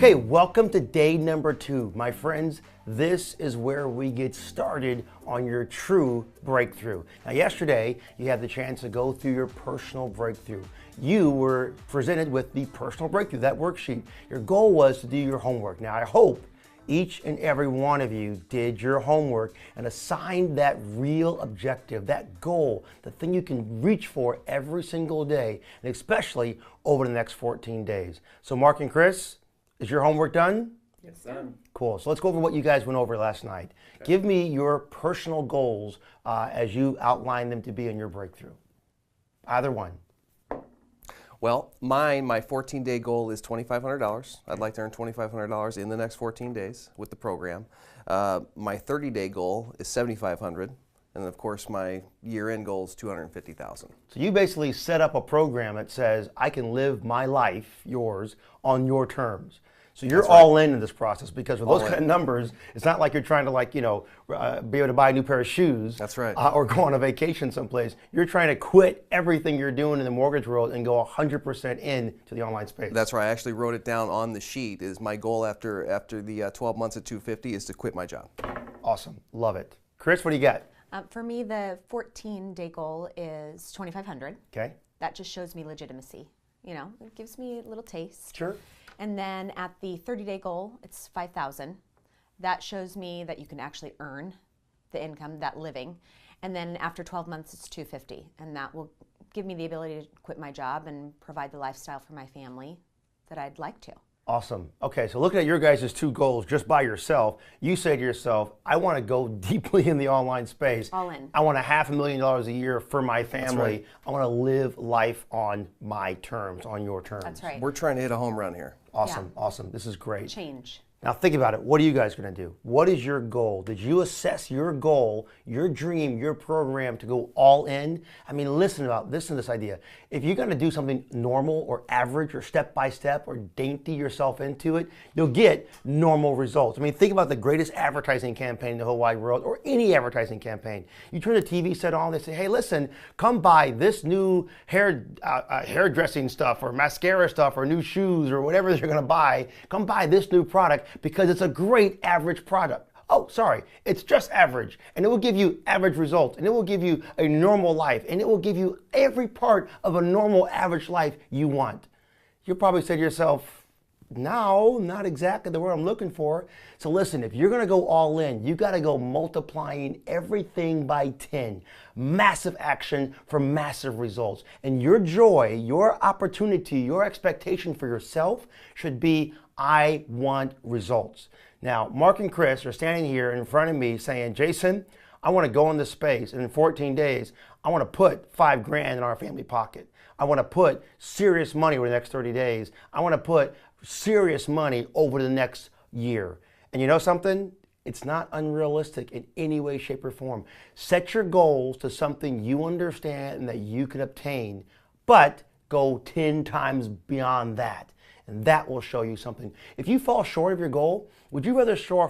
Okay, welcome to day number 2. My friends, this is where we get started on your true breakthrough. Now, yesterday, you had the chance to go through your personal breakthrough. You were presented with the personal breakthrough, that worksheet. Your goal was to do your homework. Now, I hope each and every one of you did your homework and assigned that real objective, that goal, the thing you can reach for every single day, and especially over the next 14 days. So Mark and Chris, is your homework done? Yes, sir. Cool. So let's go over what you guys went over last night. Okay. Give me your personal goals as you outlined them to be in your breakthrough. Either one. Well, my 14-day goal is $2,500. I'd like to earn $2,500 in the next 14 days with the program. My 30-day goal is $7,500. And of course, my year-end goal is $250,000. So you basically set up a program that says, I can live my life, yours, on your terms. So you're all in this process, because with those kind of numbers, it's not like you're trying to be able to buy a new pair of shoes. That's right. Or go on a vacation someplace. You're trying to quit everything you're doing in the mortgage world and go 100% in to the online space. That's right. I actually wrote it down on the sheet. Is my goal after the 12 months at 250 is to quit my job. Awesome. Love it. Chris, what do you got? For me, the 14-day goal is $2,500. Okay. That just shows me legitimacy. You know, it gives me a little taste. Sure. And then at the 30-day goal, it's $5,000. That shows me that you can actually earn the income, that living. And then after 12 months, it's $250, and that will give me the ability to quit my job and provide the lifestyle for my family that I'd like to. Awesome. Okay, so looking at your guys' 2 goals just by yourself, you say to yourself, I want to go deeply in the online space. All in. I want $500,000 a year for my family. That's right. I want to live life on my terms, on your terms. That's right. We're trying to hit a home run here. Awesome, Yeah. awesome. This is great. Change. Now think about it. What are you guys going to do? What is your goal? Did you assess your goal, your dream, your program to go all in? I mean, listen to this idea. If you're going to do something normal or average or step by step or dainty yourself into it, you'll get normal results. I mean, think about the greatest advertising campaign in the whole wide world, or any advertising campaign. You turn the TV set on, they say, hey, listen, come buy this new hairdressing stuff or mascara stuff or new shoes or whatever you're going to buy. Come buy this new product, because it's a great average product. Oh, sorry, it's just average. And it will give you average results, and it will give you a normal life, and it will give you every part of a normal average life you want. You'll probably say to yourself, no, not exactly the word I'm looking for. So listen, if you're gonna go all in, you gotta go multiplying everything by 10. Massive action for massive results. And your joy, your opportunity, your expectation for yourself should be, I want results. Now, Mark and Chris are standing here in front of me saying, Jason, I want to go in this space, and in 14 days, I want to put $5,000 in our family pocket. I want to put serious money over the next 30 days. I want to put serious money over the next year. And you know something? It's not unrealistic in any way, shape, or form. Set your goals to something you understand and that you can obtain, but go 10 times beyond that. And that will show you something. If you fall short of your goal, would you rather fall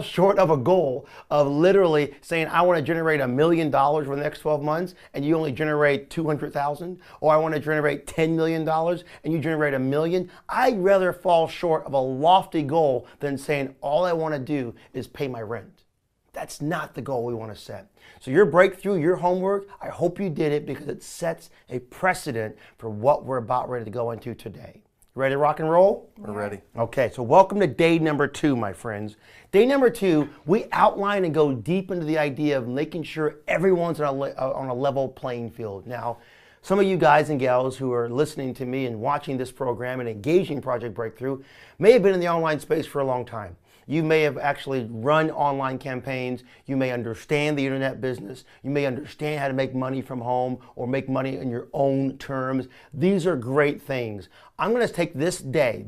short of a goal of literally saying, I want to generate $1 million for the next 12 months, and you only generate 200,000, or I want to generate $10 million and you generate $1 million? I'd rather fall short of a lofty goal than saying all I want to do is pay my rent. That's not the goal we want to set. So your breakthrough, your homework, I hope you did it, because it sets a precedent for what we're about ready to go into today. Ready to rock and roll? We're ready. Okay, so welcome to day number 2, my friends. Day number 2, we outline and go deep into the idea of making sure everyone's on a level playing field. Now, some of you guys and gals who are listening to me and watching this program and engaging Project Breakthrough may have been in the online space for a long time. You may have actually run online campaigns. You may understand the internet business. You may understand how to make money from home or make money in your own terms. These are great things. I'm going to take this point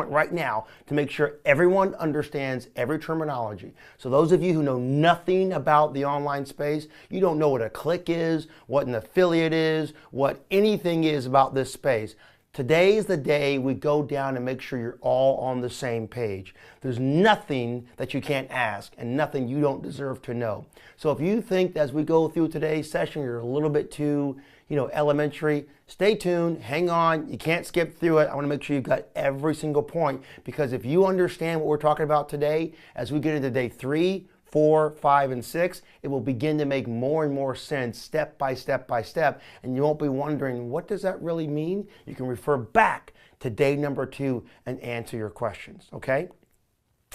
right now to make sure everyone understands every terminology. So those of you who know nothing about the online space, you don't know what a click is, what an affiliate is, what anything is about this space, Today is the day we go down and make sure you're all on the same page. There's nothing that you can't ask and nothing you don't deserve to know. So if you think as we go through today's session you're a little bit too, elementary, stay tuned, hang on, you can't skip through it. I want to make sure you've got every single point, because if you understand what we're talking about today, as we get into day 3, 4, 5, and 6, it will begin to make more and more sense step by step by step, and you won't be wondering, what does that really mean? You can refer back to day number 2 and answer your questions, okay?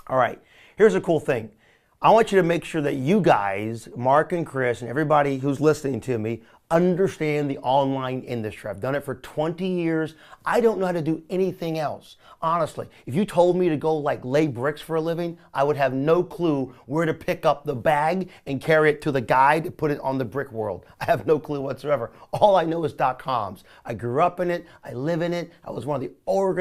All right, here's a cool thing. I want you to make sure that you guys, Mark and Chris, and everybody who's listening to me, understand the online industry. I've done it for 20 years. I don't know how to do anything else. Honestly, if you told me to go lay bricks for a living, I would have no clue where to pick up the bag and carry it to the guy to put it on the brick world. I have no clue whatsoever. All I know is .coms. I grew up in it. I live in it. I was one of the one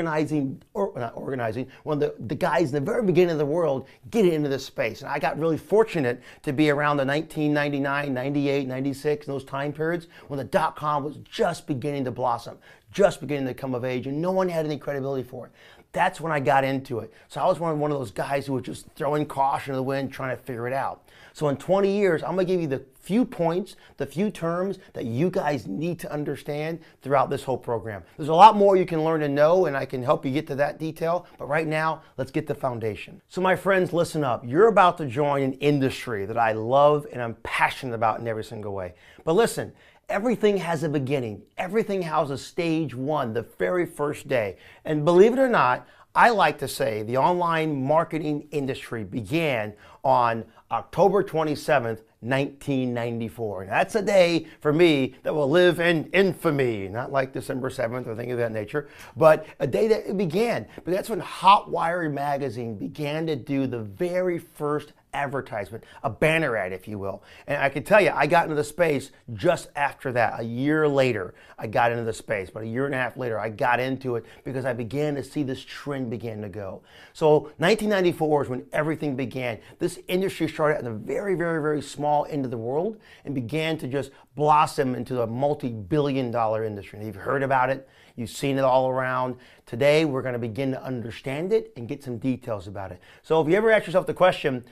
of the guys in the very beginning of the world getting into this space. And I got really fortunate to be around the 1999, 98, 96, those time periods when the .com was just beginning to blossom, just beginning to come of age, and no one had any credibility for it. That's when I got into it. So I was one of those guys who was just throwing caution to the wind, trying to figure it out. So in 20 years, I'm going to give you the few points, the few terms that you guys need to understand throughout this whole program. There's a lot more you can learn and know, and I can help you get to that detail. But right now, let's get the foundation. So my friends, listen up. You're about to join an industry that I love and I'm passionate about in every single way. But listen, everything has a beginning. Everything has a stage 1, the very first day. And believe it or not, I like to say the online marketing industry began on October 27th, 1994. And that's a day for me that will live in infamy, not like December 7th or thing of that nature, but a day that it began. But that's when Hotwire magazine began to do the very first advertisement, a banner ad, if you will. And I can tell you, I got into the space just after that. A year later, I got into the space. But a year and a half later, I got into it because I began to see this trend begin to go. So 1994 is when everything began. This industry started at the very, very, very small end of the world and began to just blossom into a multi-billion-dollar industry. And you've heard about it. You've seen it all around. Today, we're going to begin to understand it and get some details about it. So if you ever ask yourself the question,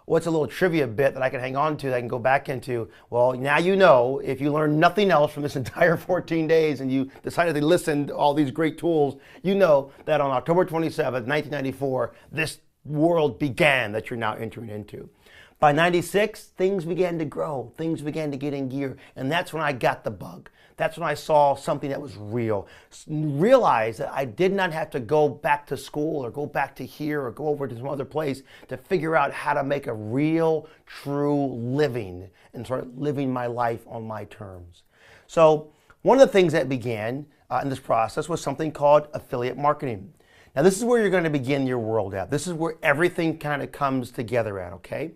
what's a little trivia bit that I can hang on to that I can go back into? Well, now you know, if you learn nothing else from this entire 14 days and you decided to listen to all these great tools, you know that on October 27th, 1994, this world began that you're now entering into. By 96, things began to grow. Things began to get in gear. And that's when I got the bug. That's when I saw something that was real. Realized that I did not have to go back to school or go back to here or go over to some other place to figure out how to make a real, true living and start living my life on my terms. So one of the things that began in this process was something called affiliate marketing. Now this is where you're going to begin your world at. This is where everything kind of comes together at, okay?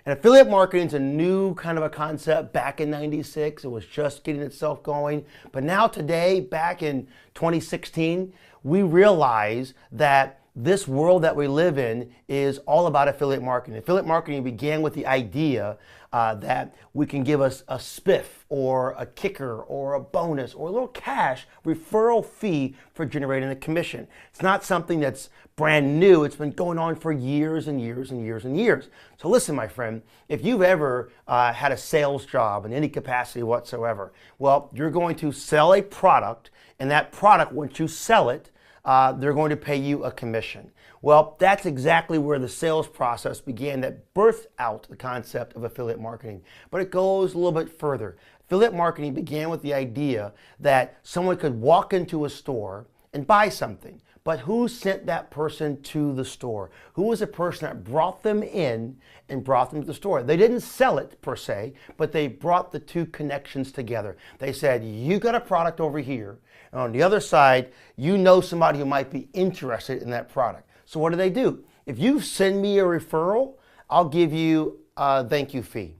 And affiliate marketing is a new kind of a concept back in 96. It was just getting itself going. But now today, back in 2016, we realize that this world that we live in is all about affiliate marketing. Affiliate marketing began with the idea that we can give us a spiff or a kicker or a bonus or a little cash referral fee for generating a commission. It's not something that's brand new. It's been going on for years and years and years and years. So listen, my friend, if you've ever had a sales job in any capacity whatsoever, well, you're going to sell a product, and that product, once you sell it, they're going to pay you a commission. Well, that's exactly where the sales process began that birthed out the concept of affiliate marketing. But it goes a little bit further. Affiliate marketing began with the idea that someone could walk into a store and buy something. But who sent that person to the store? Who was the person that brought them in and brought them to the store? They didn't sell it per se, but they brought the two connections together. They said, you got a product over here, and on the other side, you know somebody who might be interested in that product. So what do? If you send me a referral, I'll give you a thank you fee.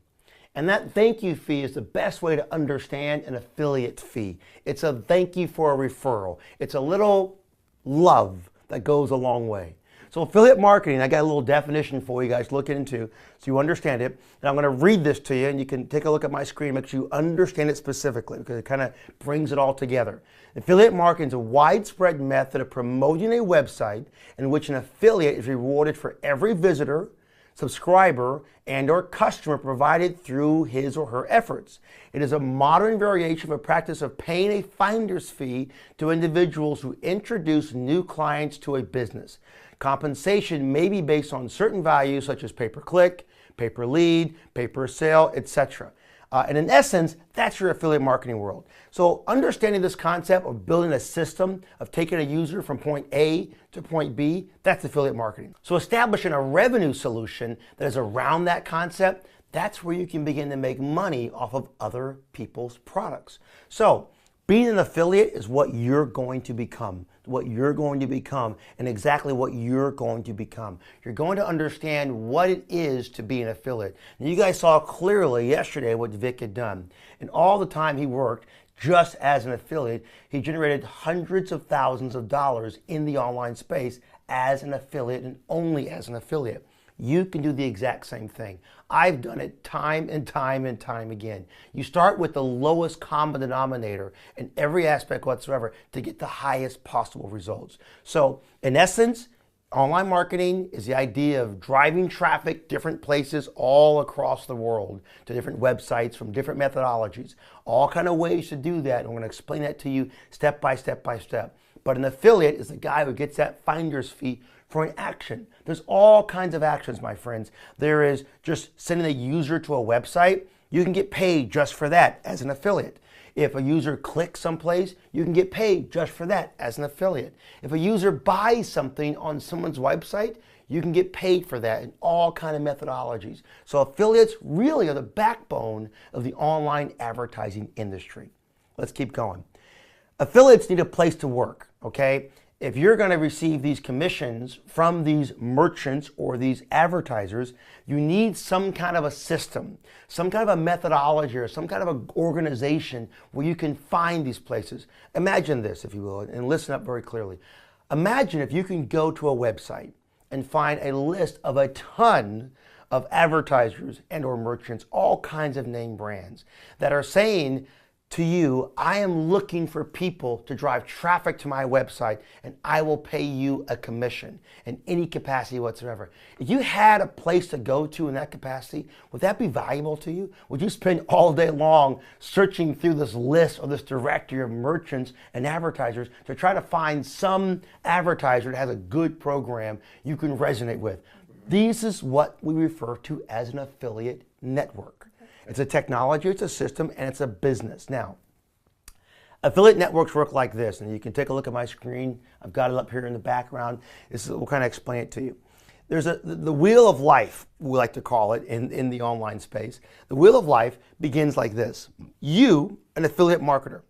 And that thank you fee is the best way to understand an affiliate fee. It's a thank you for a referral. It's a little love that goes a long way. So affiliate marketing, I got a little definition for you guys to look into so you understand it. And I'm going to read this to you, and you can take a look at my screen, make sure you understand it specifically because it kind of brings it all together. Affiliate marketing is a widespread method of promoting a website in which an affiliate is rewarded for every visitor, subscriber, and or customer provided through his or her efforts. It is a modern variation of a practice of paying a finder's fee to individuals who introduce new clients to a business. Compensation may be based on certain values such as pay-per-click, pay-per-lead, pay-per-sale, etc. And in essence, that's your affiliate marketing world. So understanding this concept of building a system of taking a user from point A to point B, that's affiliate marketing. So establishing a revenue solution that is around that concept, that's where you can begin to make money off of other people's products. So being an affiliate is what you're going to become, and exactly what you're going to become. You're going to understand what it is to be an affiliate. And you guys saw clearly yesterday what Vic had done. And all the time he worked just as an affiliate, he generated hundreds of thousands of dollars in the online space as an affiliate and only as an affiliate. You can do the exact same thing. I've done it time and time and time again. You start with the lowest common denominator in every aspect whatsoever to get the highest possible results. So in essence, online marketing is the idea of driving traffic different places all across the world to different websites from different methodologies. All kind of ways to do that. I'm going to explain that to you step by step by step. But an affiliate is the guy who gets that finder's fee for an action. There's all kinds of actions, my friends. There is just sending a user to a website. You can get paid just for that as an affiliate. If a user clicks someplace, you can get paid just for that as an affiliate. If a user buys something on someone's website, you can get paid for that in all kinds of methodologies. So affiliates really are the backbone of the online advertising industry. Let's keep going. Affiliates need a place to work, okay? If you're going to receive these commissions from these merchants or these advertisers, you need some kind of a system, some kind of a methodology or some kind of an organization where you can find these places. Imagine this, if you will, and listen up very clearly. Imagine if you can go to a website and find a list of a ton of advertisers and or merchants, all kinds of name brands that are saying to you, I am looking for people to drive traffic to my website and I will pay you a commission in any capacity whatsoever. If you had a place to go to in that capacity, would that be valuable to you? Would you spend all day long searching through this list or this directory of merchants and advertisers to try to find some advertiser that has a good program you can resonate with? This is what we refer to as an affiliate network. It's a technology, it's a system, and it's a business. Now, affiliate networks work like this, and you can take a look at my screen. I've got it up here in the background. We'll kind of explain it to you. There's the wheel of life, we like to call it in the online space. The wheel of life begins like this. You, an affiliate marketer,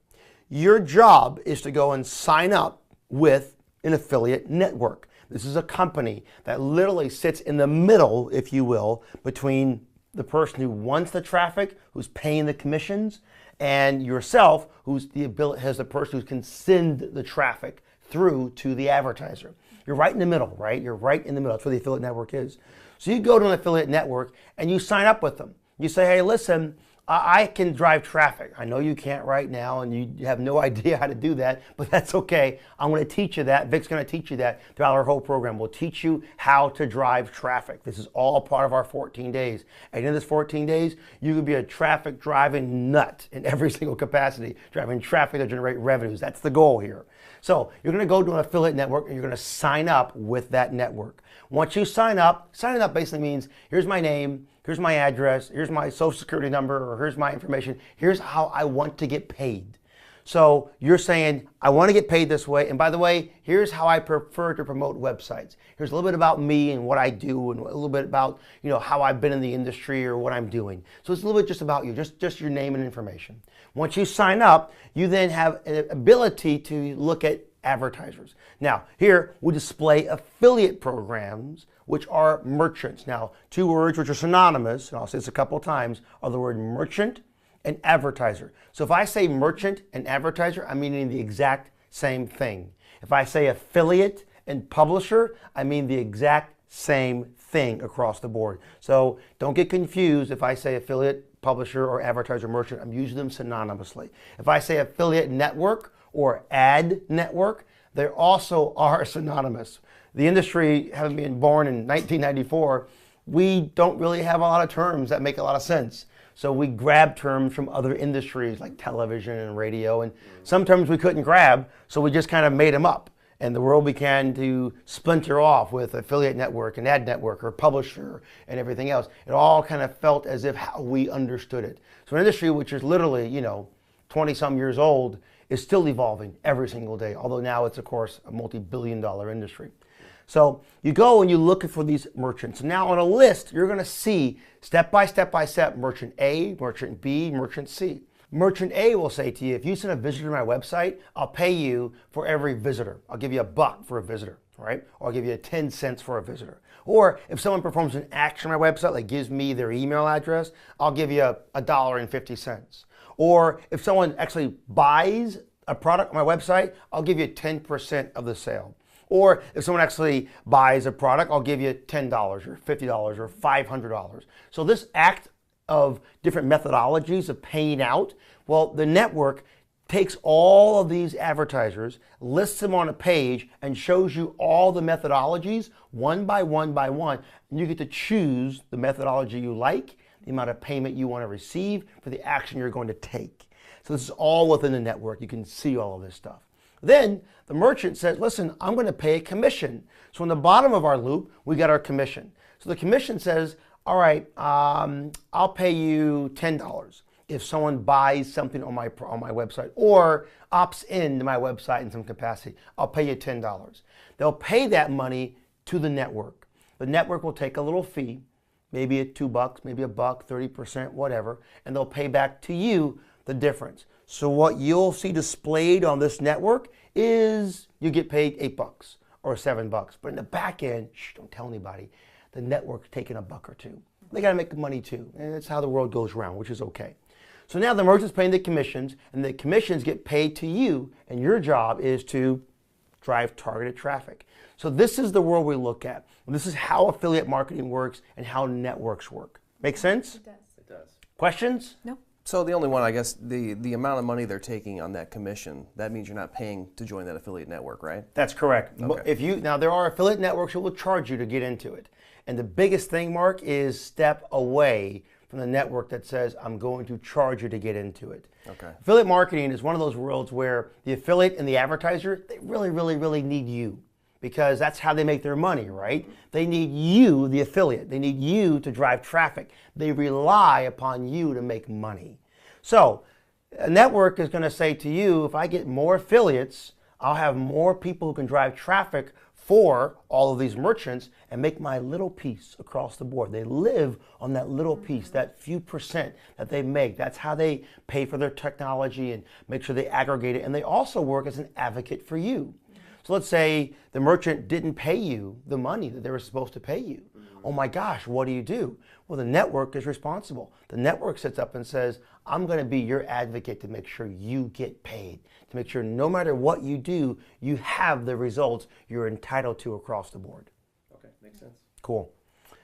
your job is to go and sign up with an affiliate network. This is a company that literally sits in the middle, if you will, between the person who wants the traffic, who's paying the commissions, and yourself, has the person who can send the traffic through to the advertiser. You're right in the middle, right? You're right in the middle. That's where the affiliate network is. So you go to an affiliate network and you sign up with them. You say, hey, listen, I can drive traffic. I know you can't right now and you have no idea how to do that, but that's okay. I'm going to teach you that. Vic's going to teach you that throughout our whole program. We'll teach you how to drive traffic. This is all part of our 14 days. At the end of this 14 days, you can be a traffic driving nut in every single capacity, driving traffic to generate revenues. That's the goal here. So you're going to go to an affiliate network and you're going to sign up with that network. Once you signing up basically means here's my name, here's my address, here's my social security number, or here's my information, here's how I want to get paid. So you're saying, I want to get paid this way, and by the way, here's how I prefer to promote websites. Here's a little bit about me and what I do, and a little bit about how I've been in the industry or what I'm doing. So it's a little bit just about you, just your name and information. Once you sign up, you then have an ability to look at advertisers. Now, here we display affiliate programs, which are merchants. Now, two words which are synonymous, and I'll say this a couple of times, are the word merchant and advertiser. So if I say merchant and advertiser, I'm meaning the exact same thing. If I say affiliate And publisher, I mean the exact same thing across the board. So don't get confused if I say affiliate, publisher, or advertiser merchant. I'm using them synonymously. If I say affiliate network or ad network, they also are synonymous. The industry, having been born in 1994, we don't really have a lot of terms that make a lot of sense. So we grab terms from other industries like television and radio, and some terms we couldn't grab, so we just kind of made them up. And the world began to splinter off with affiliate network and ad network or publisher and everything else. It all kind of felt as if how we understood it. So an industry which is literally, 20 some years old is still evolving every single day, although now it's, of course, a multi-billion-dollar industry. So you go and you look for these merchants. Now on a list, you're going to see step by step merchant A, merchant B, merchant C. Merchant A will say to you, if you send a visitor to my website, I'll pay you for every visitor. I'll give you $1 for a visitor, right? Or I'll give you 10 cents for a visitor. Or if someone performs an action on my website, like gives me their email address, I'll give you $1.50. Or if someone actually buys a product on my website, I'll give you 10% of the sale. Or if someone actually buys a product, I'll give you $10 or $50 or $500. So this act of different methodologies of paying out, well, the network takes all of these advertisers, lists them on a page, and shows you all the methodologies one by one by one. And you get to choose the methodology you like, the amount of payment you want to receive for the action you're going to take. So this is all within the network. You can see all of this stuff. Then the merchant says, listen, I'm going to pay a commission. So in the bottom of our loop, we got our commission. So the commission says, all right, I'll pay you $10 if someone buys something on my website or opts in to my website in some capacity. I'll pay you $10. They'll pay that money to the network. The network will take a little fee, maybe at $2, maybe $1, 30%, whatever, and they'll pay back to you the difference. So what you'll see displayed on this network is you get paid $8 or $7. But in the back end, don't tell anybody, the network's taking $1 or $2. They got to make money too. And that's how the world goes around, which is okay. So now the merchant's paying the commissions, and the commissions get paid to you, and your job is to drive targeted traffic. So this is the world we look at. This is how affiliate marketing works and how networks work. Make sense? It does. It does. Questions? No. So the only one, I guess, the amount of money they're taking on that commission, that means you're not paying to join that affiliate network, right? That's correct. Okay. Now there are affiliate networks who will charge you to get into it. And the biggest thing, Mark, is step away from the network that says, I'm going to charge you to get into it. Okay. Affiliate marketing is one of those worlds where the affiliate and the advertiser, they really, really, really need you, because that's how they make their money, right? They need you, the affiliate. They need you to drive traffic. They rely upon you to make money. So a network is going to say to you, if I get more affiliates, I'll have more people who can drive traffic for all of these merchants and make my little piece across the board. They live on that little piece, that few percent that they make. That's how they pay for their technology and make sure they aggregate it. And they also work as an advocate for you. So let's say the merchant didn't pay you the money that they were supposed to pay you. Oh my gosh, what do you do? Well, the network is responsible. The network sits up and says, I'm going to be your advocate to make sure you get paid, to make sure no matter what you do, you have the results you're entitled to across the board. Okay, makes sense. Cool.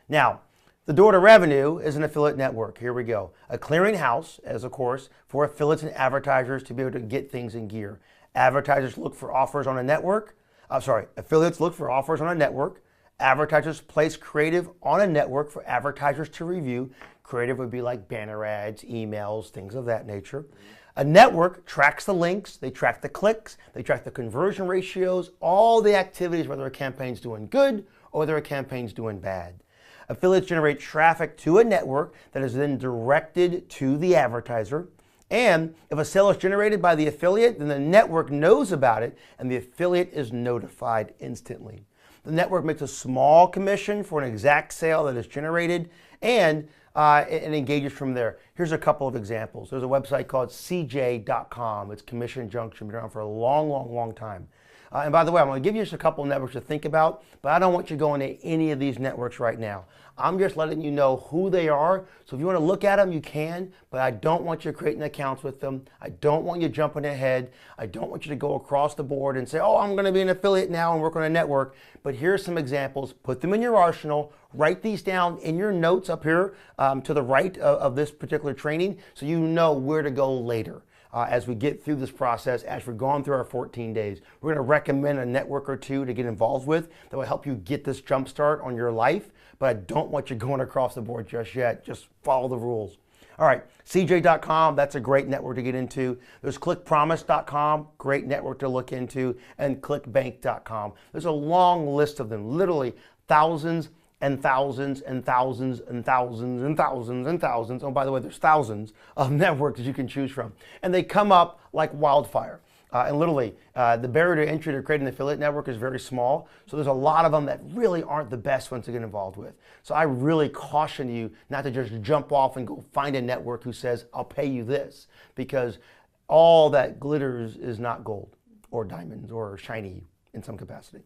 Now, the door to revenue is an affiliate network. Here we go. A clearinghouse, as of course, for affiliates and advertisers to be able to get things in gear. Advertisers look for offers on a network. Affiliates look for offers on a network. Advertisers place creative on a network for advertisers to review. Creative would be like banner ads, emails, things of that nature. A network tracks the links, they track the clicks, they track the conversion ratios, all the activities, whether a campaign's doing good or whether a campaign's doing bad. Affiliates generate traffic to a network that is then directed to the advertiser. And if a sale is generated by the affiliate, then the network knows about it and the affiliate is notified instantly. The network makes a small commission for an exact sale that is generated and engages from there. Here's a couple of examples. There's a website called cj.com. It's Commission Junction, been around for a long, long, long time. And by the way, I'm going to give you just a couple of networks to think about, but I don't want you going to any of these networks right now. I'm just letting you know who they are. So if you want to look at them, you can, but I don't want you creating accounts with them. I don't want you jumping ahead. I don't want you to go across the board and say, oh, I'm going to be an affiliate now and work on a network. But here's some examples. Put them in your arsenal. Write these down in your notes up here to the right of this particular training so you know where to go later. As we get through this process, as we're going through our 14 days, we're going to recommend a network or two to get involved with that will help you get this jump start on your life. But I don't want you going across the board just yet. Just follow the rules. All right, CJ.com, that's a great network to get into. There's ClickPromise.com, great network to look into, and ClickBank.com. There's a long list of them, literally thousands and thousands and thousands and thousands and thousands and thousands. Oh, by the way, there's thousands of networks that you can choose from. And they come up like wildfire. And literally, the barrier to entry to creating an affiliate network is very small. So there's a lot of them that really aren't the best ones to get involved with. So I really caution you not to just jump off and go find a network who says, I'll pay you this. Because all that glitters is not gold or diamonds or shiny in some capacity.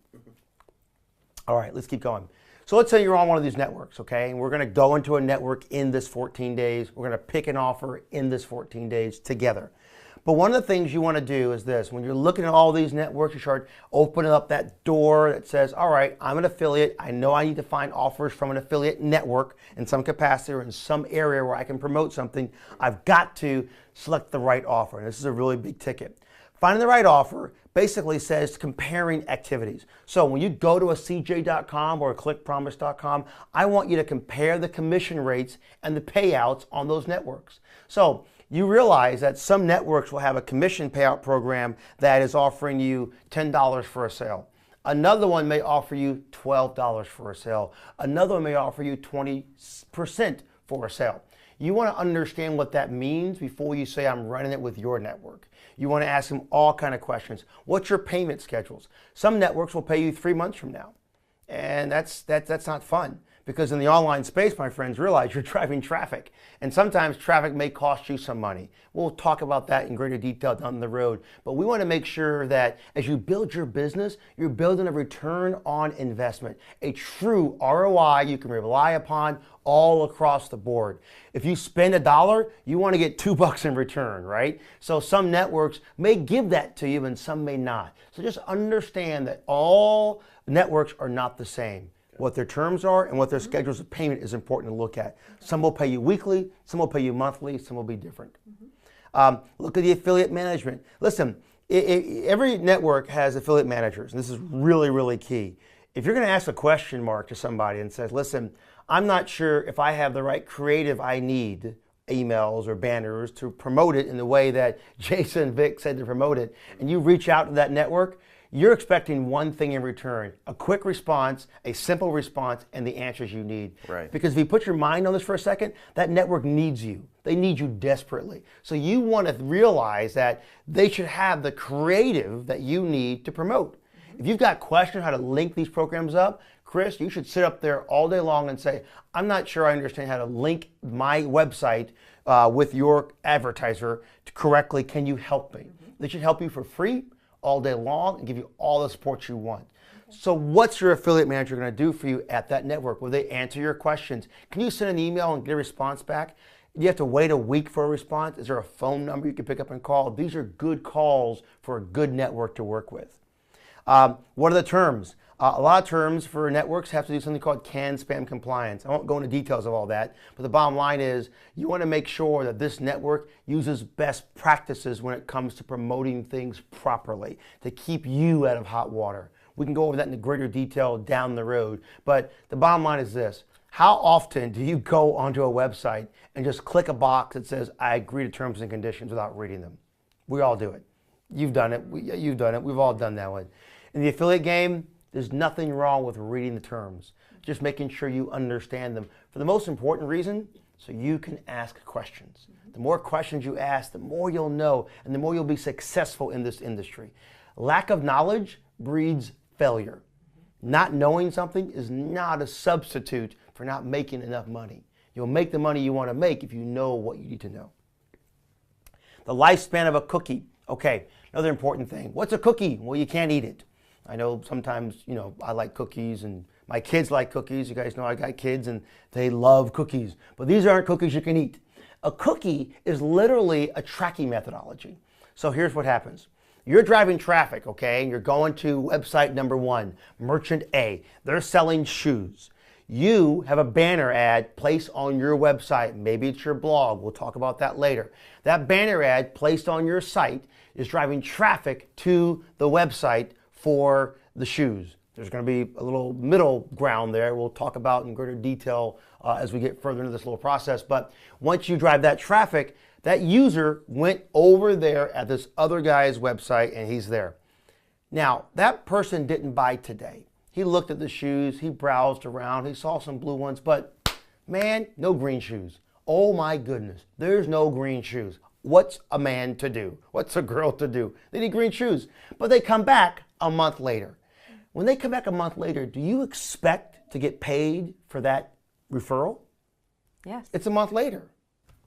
All right, let's keep going. So let's say you're on one of these networks, okay? And we're going to go into a network in this 14 days. We're going to pick an offer in this 14 days together. But one of the things you want to do is this. When you're looking at all these networks, you start opening up that door that says, all right, I'm an affiliate. I know I need to find offers from an affiliate network in some capacity or in some area where I can promote something. I've got to select the right offer. And this is a really big ticket. Finding the right offer basically says comparing activities. So when you go to a CJ.com or a ClickPromise.com, I want you to compare the commission rates and the payouts on those networks. So you realize that some networks will have a commission payout program that is offering you $10 for a sale. Another one may offer you $12 for a sale. Another one may offer you 20% for a sale. You want to understand what that means before you say I'm running it with your network. You want to ask them all kind of questions. What's your payment schedules? Some networks will pay you 3 months from now. And that's not fun. Because in the online space, my friends, realize you're driving traffic. And sometimes traffic may cost you some money. We'll talk about that in greater detail down the road. But we want to make sure that as you build your business, you're building a return on investment, a true ROI you can rely upon all across the board. If you spend $1, you want to get $2 in return, right? So some networks may give that to you and some may not. So just understand that all networks are not the same. What their terms are and what their schedules of payment is important to look at. Some will pay you weekly, some will pay you monthly, some will be different. Look at the affiliate management. Listen, every network has affiliate managers, and this is really, really key. If you're going to ask a question mark to somebody and says, listen, I'm not sure if I have the right creative I need, emails or banners to promote it in the way that Jason and Vic said to promote it, and you reach out to that network, you're expecting one thing in return, a quick response, a simple response, and the answers you need. Right. Because if you put your mind on this for a second, that network needs you. They need you desperately. So you want to realize that they should have the creative that you need to promote. If you've got questions how to link these programs up, Chris, you should sit up there all day long and say, I'm not sure I understand how to link my website with your advertiser correctly. Can you help me? They should help you for free all day long and give you all the support you want. So what's your affiliate manager going to do for you at that network? Will they answer your questions? Can you send an email and get a response back? Do you have to wait a week for a response? Is there a phone number you can pick up and call? These are good calls for a good network to work with. What are the terms? A lot of terms for networks have to do something called CAN spam compliance. I won't go into details of all that, but the bottom line is you want to make sure that this network uses best practices when it comes to promoting things properly to keep you out of hot water. We can go over that in greater detail down the road, but the bottom line is this. How often do you go onto a website and just click a box that says, I agree to terms and conditions without reading them? We all do it. You've done it. You've done it. We've all done that one. In the affiliate game, there's nothing wrong with reading the terms, just making sure you understand them. For the most important reason, so you can ask questions. The more questions you ask, the more you'll know, and the more you'll be successful in this industry. Lack of knowledge breeds failure. Not knowing something is not a substitute for not making enough money. You'll make the money you want to make if you know what you need to know. The lifespan of a cookie. Okay, another important thing. What's a cookie? Well, you can't eat it. I know sometimes, you know, I like cookies and my kids like cookies. You guys know I got kids and they love cookies, but these aren't cookies you can eat. A cookie is literally a tracking methodology. So here's what happens. You're driving traffic, okay, and you're going to website number 1, Merchant A. They're selling shoes. You have a banner ad placed on your website. Maybe it's your blog. We'll talk about that later. That banner ad placed on your site is driving traffic to the website for the shoes. There's going to be a little middle ground there we'll talk about in greater detail as we get further into this little process. But once you drive that traffic, that user went over there at this other guy's website and he's there. Now, that person didn't buy today. He looked at the shoes, he browsed around, he saw some blue ones, but man, no green shoes. Oh my goodness, there's no green shoes. What's a man to do? What's a girl to do? They need green shoes. But they come back a month later. When they come back a month later, do you expect to get paid for that referral? Yes. It's a month later.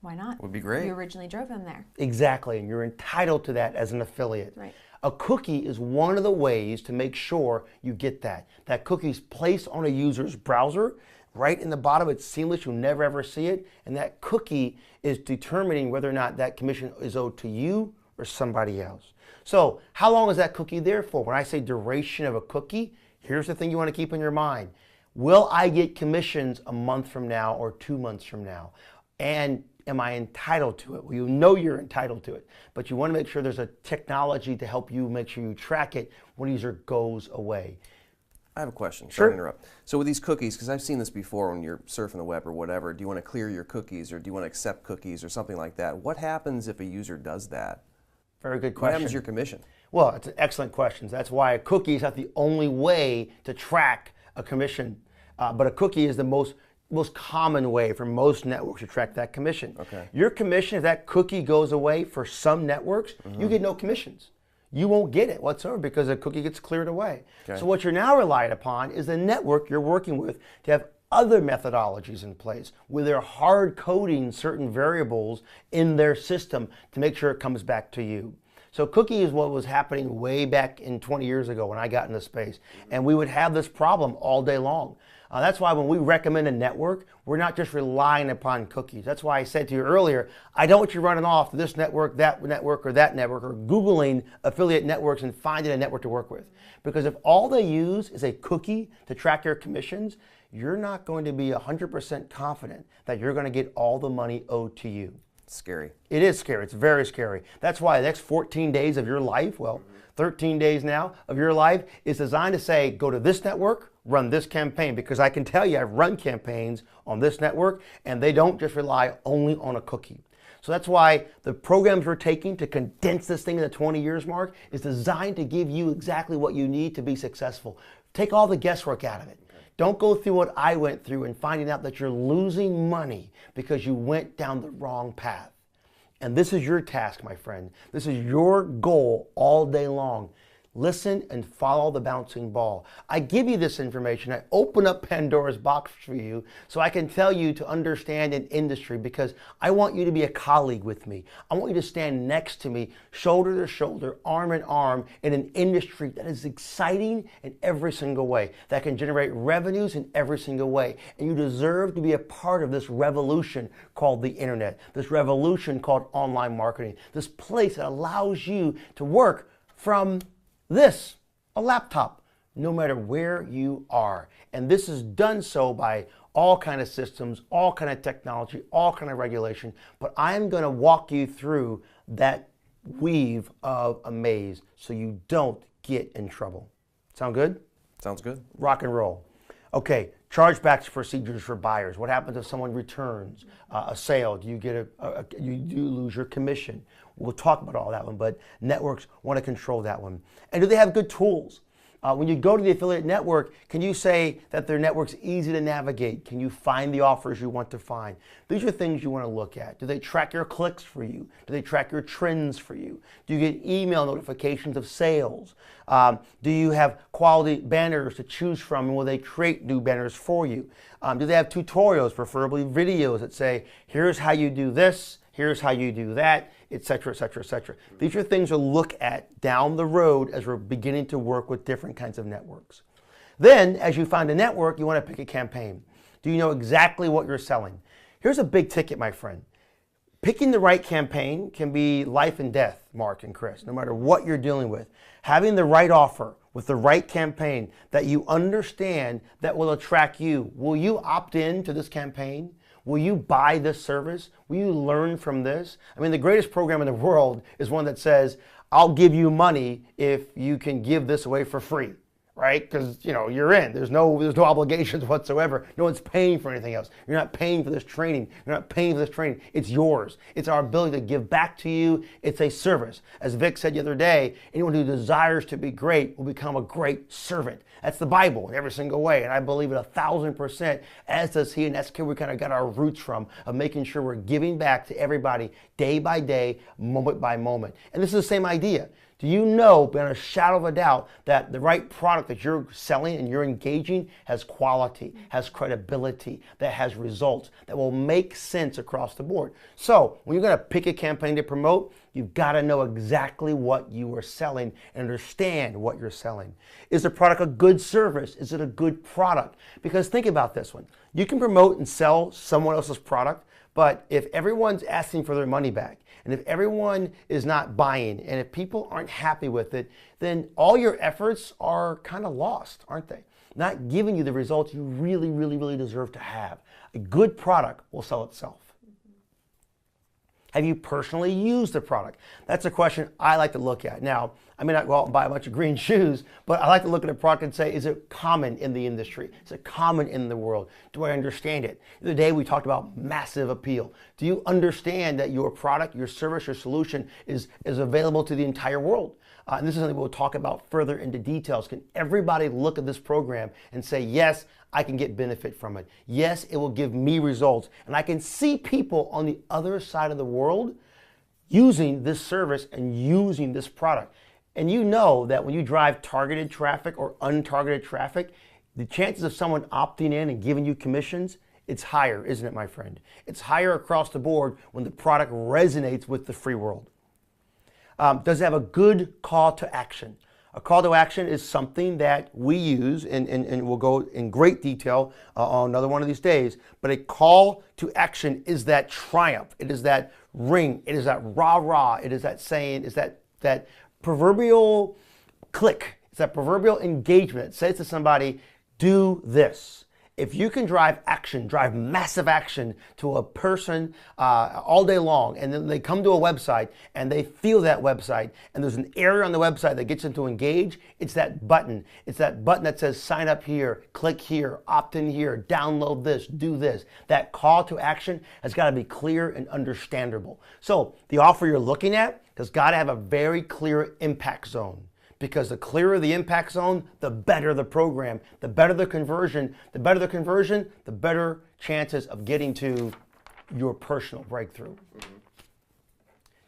Why not? Would be great. You originally drove them there. Exactly, and you're entitled to that as an affiliate. Right. A cookie is one of the ways to make sure you get that. That cookie's placed on a user's browser, right in the bottom, it's seamless, you'll never ever see it, and that cookie is determining whether or not that commission is owed to you or somebody else. So, how long is that cookie there for? When I say duration of a cookie, here's the thing you want to keep in your mind. Will I get commissions a month from now or 2 months from now? And am I entitled to it? Well, you know you're entitled to it, but you want to make sure there's a technology to help you make sure you track it when a user goes away. I have a question. Sure. Sorry to interrupt. So with these cookies, because I've seen this before when you're surfing the web or whatever, do you want to clear your cookies or do you want to accept cookies or something like that? What happens if a user does that? Very good What question. happens to your commission? Well, it's an excellent question. That's why a cookie is not the only way to track a commission, but a cookie is the most common way for most networks to track that commission. Okay. Your commission, if that cookie goes away for some networks, you get no commissions. You won't get it whatsoever because the cookie gets cleared away. Okay. So what you're now relying upon is the network you're working with to have other methodologies in place where they're hard coding certain variables in their system to make sure it comes back to you. So cookie is what was happening way back in 20 years ago when I got into space. And we would have this problem all day long. That's why when we recommend a network, we're not just relying upon cookies. That's why I said to you earlier, I don't want you running off to this network, that network, or that network, or Googling affiliate networks and finding a network to work with. Because if all they use is a cookie to track your commissions, you're not going to be 100% confident that you're going to get all the money owed to you. Scary. It is scary. It's very scary. That's why the next 14 days of your life, well, 13 days now of your life is designed to say, go to this network, run this campaign, because I can tell you I've run campaigns on this network and they don't just rely only on a cookie. So that's why the programs we're taking to condense this thing in the 20 years mark is designed to give you exactly what you need to be successful. Take all the guesswork out of it. Don't go through what I went through and finding out that you're losing money because you went down the wrong path. And this is your task, my friend. This is your goal all day long. Listen and follow the bouncing ball. I give you this information. I open up Pandora's box for you so I can tell you to understand an industry because I want you to be a colleague with me. I want you to stand next to me, shoulder to shoulder, arm in arm in an industry that is exciting in every single way, that can generate revenues in every single way. And you deserve to be a part of this revolution called the internet, this revolution called online marketing, this place that allows you to work from a laptop, no matter where you are. And this is done so by all kind of systems, all kind of technology, all kind of regulation. But I'm going to walk you through that weave of a maze so you don't get in trouble. Sound good? Sounds good. Rock and roll. Okay, chargebacks procedures for buyers. What happens if someone returns a sale? Do you get you lose your commission? We'll talk about all that one, but networks want to control that one. And do they have good tools? When you go to the affiliate network, can you say that their network's easy to navigate? Can you find the offers you want to find? These are things you want to look at. Do they track your clicks for you? Do they track your trends for you? Do you get email notifications of sales? Do you have quality banners to choose from, and will they create new banners for you? Do they have tutorials, preferably videos, that say, here's how you do this, Here's how you do that, et cetera, et cetera, et cetera. These are things to look at down the road as we're beginning to work with different kinds of networks. Then, as you find a network, you want to pick a campaign. Do you know exactly what you're selling? Here's a big ticket, my friend. Picking the right campaign can be life and death, Mark and Chris, no matter what you're dealing with. Having the right offer with the right campaign that you understand that will attract you. Will you opt in to this campaign? Will you buy this service? Will you learn from this? I mean, the greatest program in the world is one that says, I'll give you money if you can give this away for free. Right? Because, you know, you're in. There's no obligations whatsoever. No one's paying for anything else. You're not paying for this training. You're not paying for this training. It's yours. It's our ability to give back to you. It's a service. As Vic said the other day, anyone who desires to be great will become a great servant. That's the Bible in every single way. And I believe it 1,000%, as does he. And that's where we kind of got our roots from, of making sure we're giving back to everybody day by day, moment by moment. And this is the same idea. Do you know, beyond a shadow of a doubt, that the right product that you're selling and you're engaging has quality, has credibility, that has results, that will make sense across the board? So when you're going to pick a campaign to promote, you've got to know exactly what you are selling and understand what you're selling. Is the product a good service? Is it a good product? Because think about this one. You can promote and sell someone else's product, but if everyone's asking for their money back, and if everyone is not buying, and if people aren't happy with it, then all your efforts are kind of lost, aren't they? Not giving you the results you really, really, really deserve to have. A good product will sell itself. Have you personally used the product? That's a question I like to look at. Now, I may not go out and buy a bunch of green shoes, but I like to look at a product and say, is it common in the industry? Is it common in the world? Do I understand it? The other day we talked about massive appeal. Do you understand that your product, your service, your solution is available to the entire world? And this is something we'll talk about further into details. Can everybody look at this program and say, yes, I can get benefit from it. Yes, it will give me results. And I can see people on the other side of the world using this service and using this product. And you know that when you drive targeted traffic or untargeted traffic, the chances of someone opting in and giving you commissions, it's higher, isn't it, my friend? It's higher across the board when the product resonates with the free world. Does it have a good call to action? A call to action is something that we use, and we'll go in great detail on another one of these days, but a call to action is that triumph. It is that ring. It is that rah-rah. It is that saying, it's that proverbial click. It's that proverbial engagement. It says to somebody, do this. If you can drive action, drive massive action to a person all day long, and then they come to a website and they feel that website, and there's an area on the website that gets them to engage, it's that button. It's that button that says sign up here, click here, opt in here, download this, do this. That call to action has got to be clear and understandable. So the offer you're looking at has got to have a very clear impact zone. Because the clearer the impact zone, the better the program, the better the conversion, the better chances of getting to your personal breakthrough.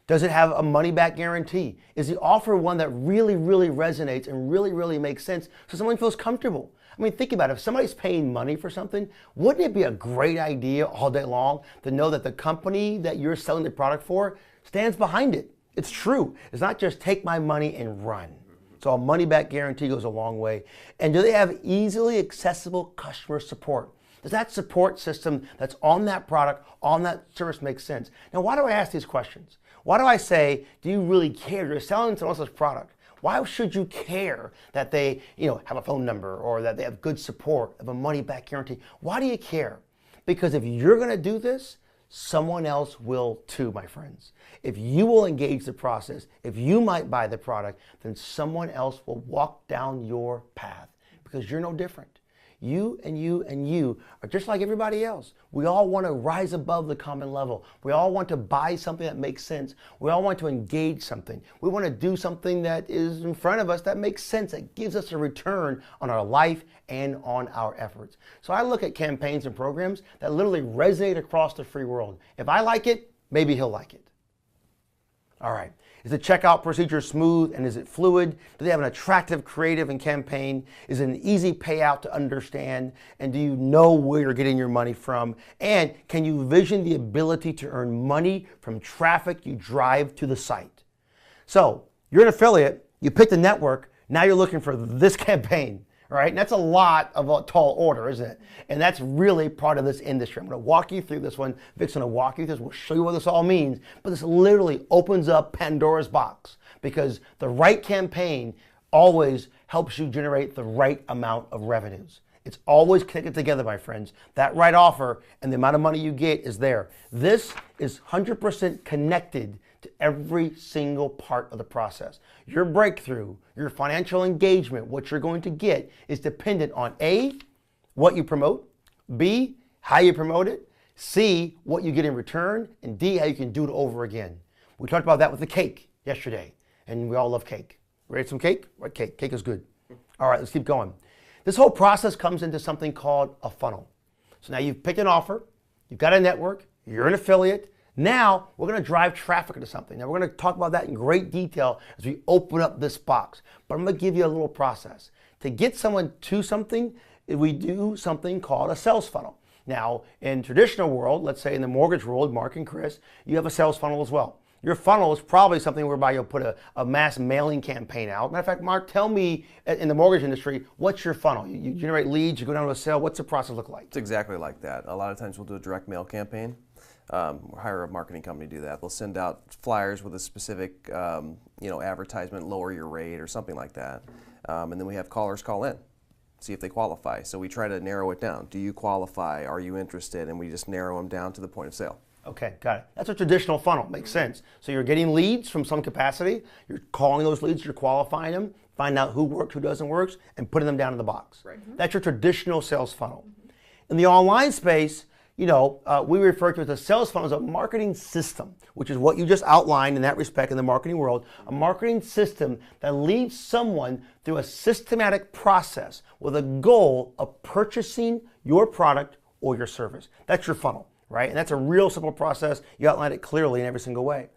Does it have a money-back guarantee? Is the offer one that really, really resonates and really, really makes sense so someone feels comfortable? I mean, think about it. If somebody's paying money for something, wouldn't it be a great idea all day long to know that the company that you're selling the product for stands behind it? It's true. It's not just take my money and run. So a money-back guarantee goes a long way. And do they have easily accessible customer support? Does that support system that's on that product, on that service make sense? Now, why do I ask these questions? Why do I say, do you really care? You're selling someone else's product. Why should you care that they have a phone number or that they have good support, have a money-back guarantee? Why do you care? Because if you're going to do this, someone else will too, my friends. If you will engage the process, if you might buy the product, then someone else will walk down your path because you're no different. You and you and you are just like everybody else. We all want to rise above the common level. We all want to buy something that makes sense. We all want to engage something. We want to do something that is in front of us that makes sense, that gives us a return on our life and on our efforts. So I look at campaigns and programs that literally resonate across the free world. If I like it, maybe he'll like it. All right. Is the checkout procedure smooth and is it fluid? Do they have an attractive creative and campaign? Is it an easy payout to understand? And do you know where you're getting your money from? And can you vision the ability to earn money from traffic you drive to the site? So you're an affiliate, you picked a network, now you're looking for this campaign. All right, and that's a lot of a tall order, isn't it? And that's really part of this industry. I'm going to walk you through this one. Vic's going to walk you through this. We'll show you what this all means. But this literally opens up Pandora's box because the right campaign always helps you generate the right amount of revenues. It's always connected together, my friends. That right offer and the amount of money you get is there. This is 100% connected to every single part of the process. Your breakthrough, your financial engagement, what you're going to get is dependent on A, what you promote, B, how you promote it, C, what you get in return, and D, how you can do it over again. We talked about that with the cake yesterday, and we all love cake. Ready for some cake? What cake? Cake is good. All right, let's keep going. This whole process comes into something called a funnel. So now you've picked an offer, you've got a network, you're an affiliate. Now we're going to drive traffic into something. Now we're going to talk about that in great detail as we open up this box. But I'm going to give you a little process. To get someone to something, we do something called a sales funnel. Now in traditional world, let's say in the mortgage world, Mark and Chris, you have a sales funnel as well. Your funnel is probably something whereby you'll put a mass mailing campaign out. Matter of fact, Mark, tell me in the mortgage industry, what's your funnel? You generate leads, you go down to a sale. What's the process look like? It's exactly like that. A lot of times we'll do a direct mail campaign. We'll hire a marketing company to do that. They'll send out flyers with a specific, advertisement, lower your rate or something like that. And then we have callers call in, see if they qualify. So we try to narrow it down. Do you qualify? Are you interested? And we just narrow them down to the point of sale. Okay, got it. That's a traditional funnel. Makes sense. So you're getting leads from some capacity. You're calling those leads. You're qualifying them. Find out who works, who doesn't work, and putting them down in the box. Right. That's your traditional sales funnel. In the online space, we refer to it as a sales funnel as a marketing system, which is what you just outlined in that respect in the marketing world, a marketing system that leads someone through a systematic process with a goal of purchasing your product or your service. That's your funnel, right? And that's a real simple process. You outlined it clearly in every single way.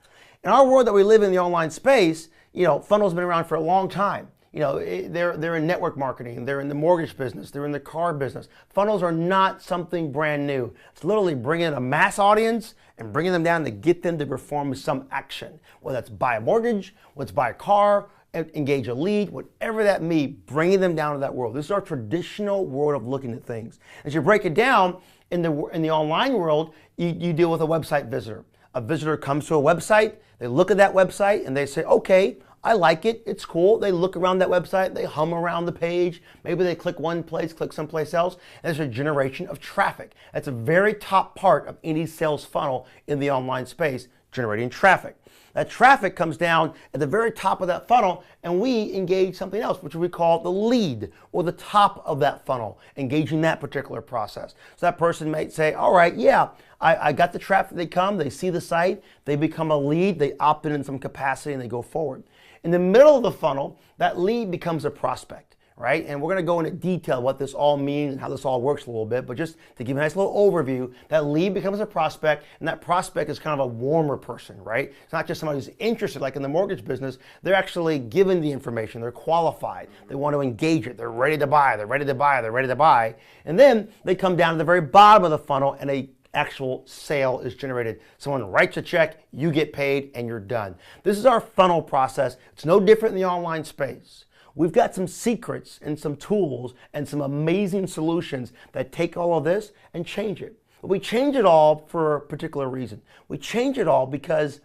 In our world that we live in the online space, funnels have been around for a long time. They're in network marketing, they're in the mortgage business, they're in the car business. Funnels are not something brand new. It's literally bringing in a mass audience and bringing them down to get them to perform some action, whether that's buy a mortgage, whether it's buy a car, engage a lead, whatever that may be, bringing them down to that world. This is our traditional world of looking at things. As you break it down, in the online world, you deal with a website visitor. A visitor comes to a website, they look at that website and they say, okay, I like it, it's cool. They look around that website, they hum around the page, maybe they click one place, click someplace else, and there's a generation of traffic. That's a very top part of any sales funnel in the online space, generating traffic. That traffic comes down at the very top of that funnel, and we engage something else, which we call the lead, or the top of that funnel, engaging that particular process. So that person might say, all right, yeah, I got the traffic, they come, they see the site, they become a lead, they opt in some capacity, and they go forward. In the middle of the funnel, that lead becomes a prospect, right? And we're going to go into detail what this all means and how this all works a little bit, but just to give you a nice little overview, that lead becomes a prospect, and that prospect is kind of a warmer person, right? It's not just somebody who's interested, like in the mortgage business. They're actually given the information. They're qualified. They want to engage it. They're ready to buy. They're ready to buy. They're ready to buy. And then they come down to the very bottom of the funnel, and a actual sale is generated. Someone writes a check, you get paid, and you're done. This is our funnel process. It's no different in the online space. We've got some secrets and some tools and some amazing solutions that take all of this and change it. But we change it all for a particular reason. We change it all because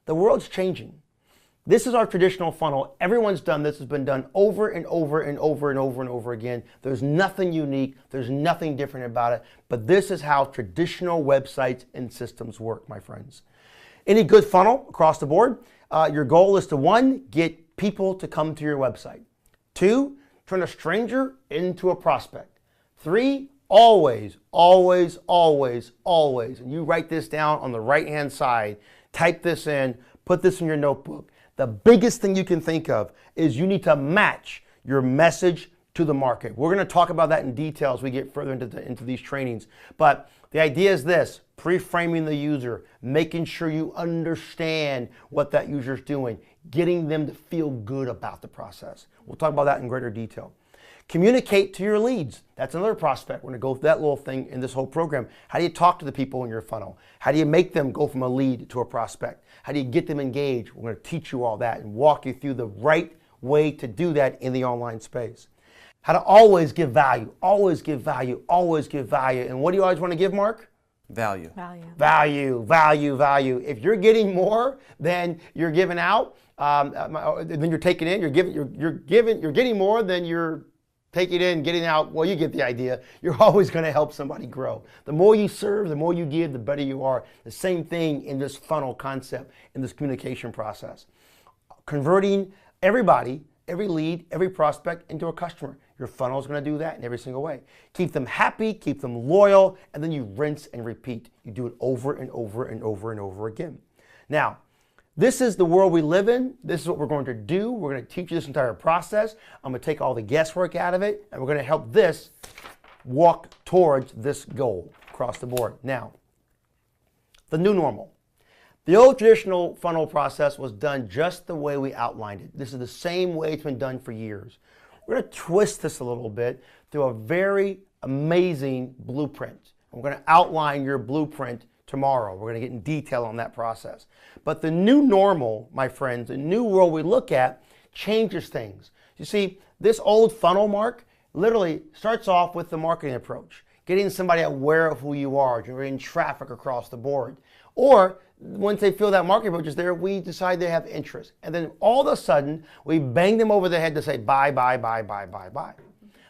the world's changing. This is our traditional funnel. Everyone's done this. It's been done over and over and over and over and over again. There's nothing unique. There's nothing different about it. But this is how traditional websites and systems work, my friends. Any good funnel across the board, your goal is to 1, get people to come to your website. 2, turn a stranger into a prospect. 3, always, always, always, always, and you write this down on the right-hand side, type this in, put this in your notebook. The biggest thing you can think of is you need to match your message to the market. We're going to talk about that in detail as we get further into these trainings. But the idea is this: pre-framing the user, making sure you understand what that user's doing, getting them to feel good about the process. We'll talk about that in greater detail. Communicate to your leads. That's another prospect. We're going to go through that little thing in this whole program. How do you talk to the people in your funnel? How do you make them go from a lead to a prospect? How do you get them engaged? We're going to teach you all that and walk you through the right way to do that in the online space. How to always give value, always give value, always give value. And what do you always want to give, Mark? Value. Value, value, value. If you're getting more than you're giving out, then you're taking in, you're getting more than you're taking in, getting out. Well, you get the idea. You're always going to help somebody grow. The more you serve, the more you give, the better you are. The same thing in this funnel concept, in this communication process. Converting everybody, every lead, every prospect into a customer. Your funnel is going to do that in every single way. Keep them happy, keep them loyal, and then you rinse and repeat. You do it over and over and over and over again. Now, this is the world we live in. This is what we're going to do. We're going to teach you this entire process. I'm going to take all the guesswork out of it, and we're going to help this walk towards this goal across the board. Now, the new normal. The old traditional funnel process was done just the way we outlined it. This is the same way it's been done for years. We're going to twist this a little bit through a very amazing blueprint. We're going to outline your blueprint tomorrow. We're going to get in detail on that process. But the new normal, my friends, the new world we look at changes things. You see, this old funnel, Mark, literally starts off with the marketing approach, getting somebody aware of who you are, generating traffic across the board. Or once they feel that marketing approach is there, we decide they have interest. And then all of a sudden, we bang them over the head to say, buy, buy, buy, buy, buy, buy.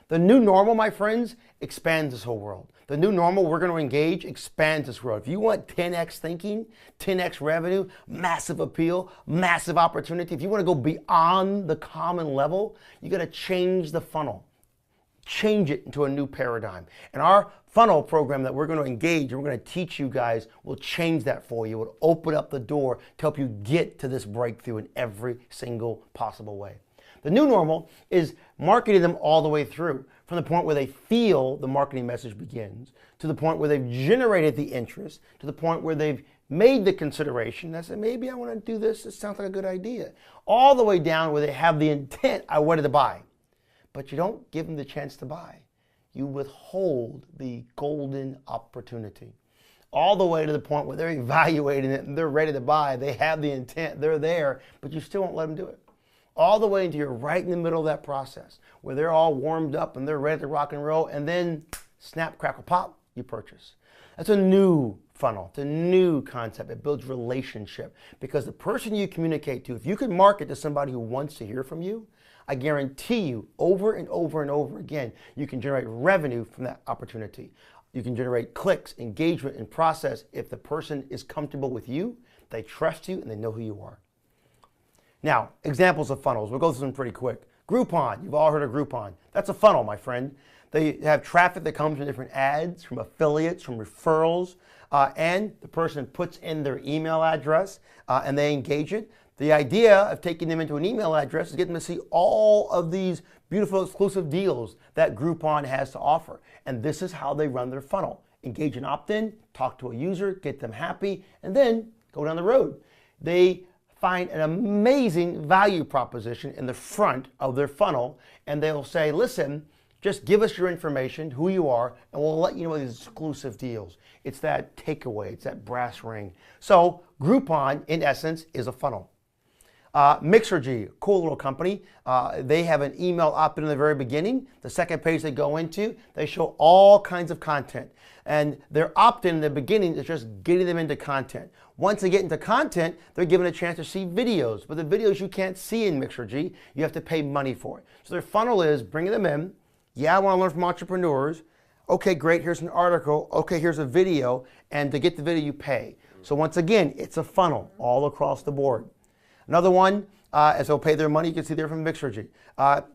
The new normal, my friends, expands this whole world. The new normal we're going to engage expands this world. If you want 10x thinking, 10x revenue, massive appeal, massive opportunity, if you want to go beyond the common level, you got to change the funnel. Change it into a new paradigm. And our funnel program that we're going to engage and we're going to teach you guys will change that for you. It will open up the door to help you get to this breakthrough in every single possible way. The new normal is marketing them all the way through, from the point where they feel the marketing message begins, to the point where they've generated the interest, to the point where they've made the consideration. I said, maybe I want to do this. It sounds like a good idea. All the way down where they have the intent, I wanted to buy. But you don't give them the chance to buy. You withhold the golden opportunity. All the way to the point where they're evaluating it and they're ready to buy. They have the intent, they're there, but you still won't let them do it. All the way until you're right in the middle of that process, where they're all warmed up and they're ready to rock and roll, and then snap, crackle, pop, you purchase. That's a new funnel. It's a new concept. It builds relationship, because the person you communicate to, if you can market to somebody who wants to hear from you, I guarantee you, over and over and over again, you can generate revenue from that opportunity. You can generate clicks, engagement, and process if the person is comfortable with you, they trust you, and they know who you are. Now, examples of funnels. We'll go through them pretty quick. Groupon. You've all heard of Groupon. That's a funnel, my friend. They have traffic that comes from different ads, from affiliates, from referrals, and the person puts in their email address and they engage it. The idea of taking them into an email address is getting them to see all of these beautiful exclusive deals that Groupon has to offer. And this is how they run their funnel. Engage and opt-in, talk to a user, get them happy, and then go down the road. They find an amazing value proposition in the front of their funnel, and they'll say, listen, just give us your information, who you are, and we'll let you know these exclusive deals. It's that takeaway, it's that brass ring. So Groupon, in essence, is a funnel. Mixergy, cool little company. They have an email opt-in in the very beginning. The second page they go into, they show all kinds of content. And their opt-in in the beginning is just getting them into content. Once they get into content, they're given a chance to see videos. But the videos you can't see in Mixergy, you have to pay money for it. So their funnel is bringing them in. Yeah, I want to learn from entrepreneurs. Okay, great, here's an article. Okay, here's a video. And to get the video, you pay. So once again, it's a funnel all across the board. Another one, as they'll pay their money, you can see there from Mixergy.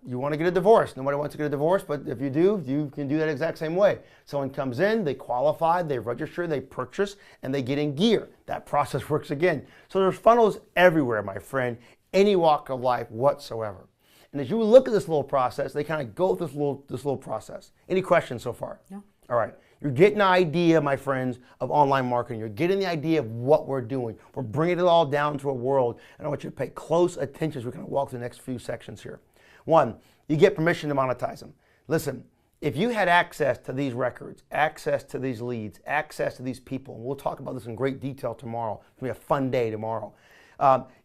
You want to get a divorce. Nobody wants to get a divorce, but if you do, you can do that exact same way. Someone comes in, they qualify, they register, they purchase, and they get in gear. That process works again. So there's funnels everywhere, my friend, any walk of life whatsoever. And as you look at this little process, they kind of go through this little process. Any questions so far? No. All right. You're getting an idea, my friends, of online marketing. You're getting the idea of what we're doing. We're bringing it all down to a world, and I want you to pay close attention as we're going to walk through the next few sections here. One, you get permission to monetize them. Listen, if you had access to these records, access to these leads, access to these people, and we'll talk about this in great detail tomorrow. It's going to be a fun day tomorrow.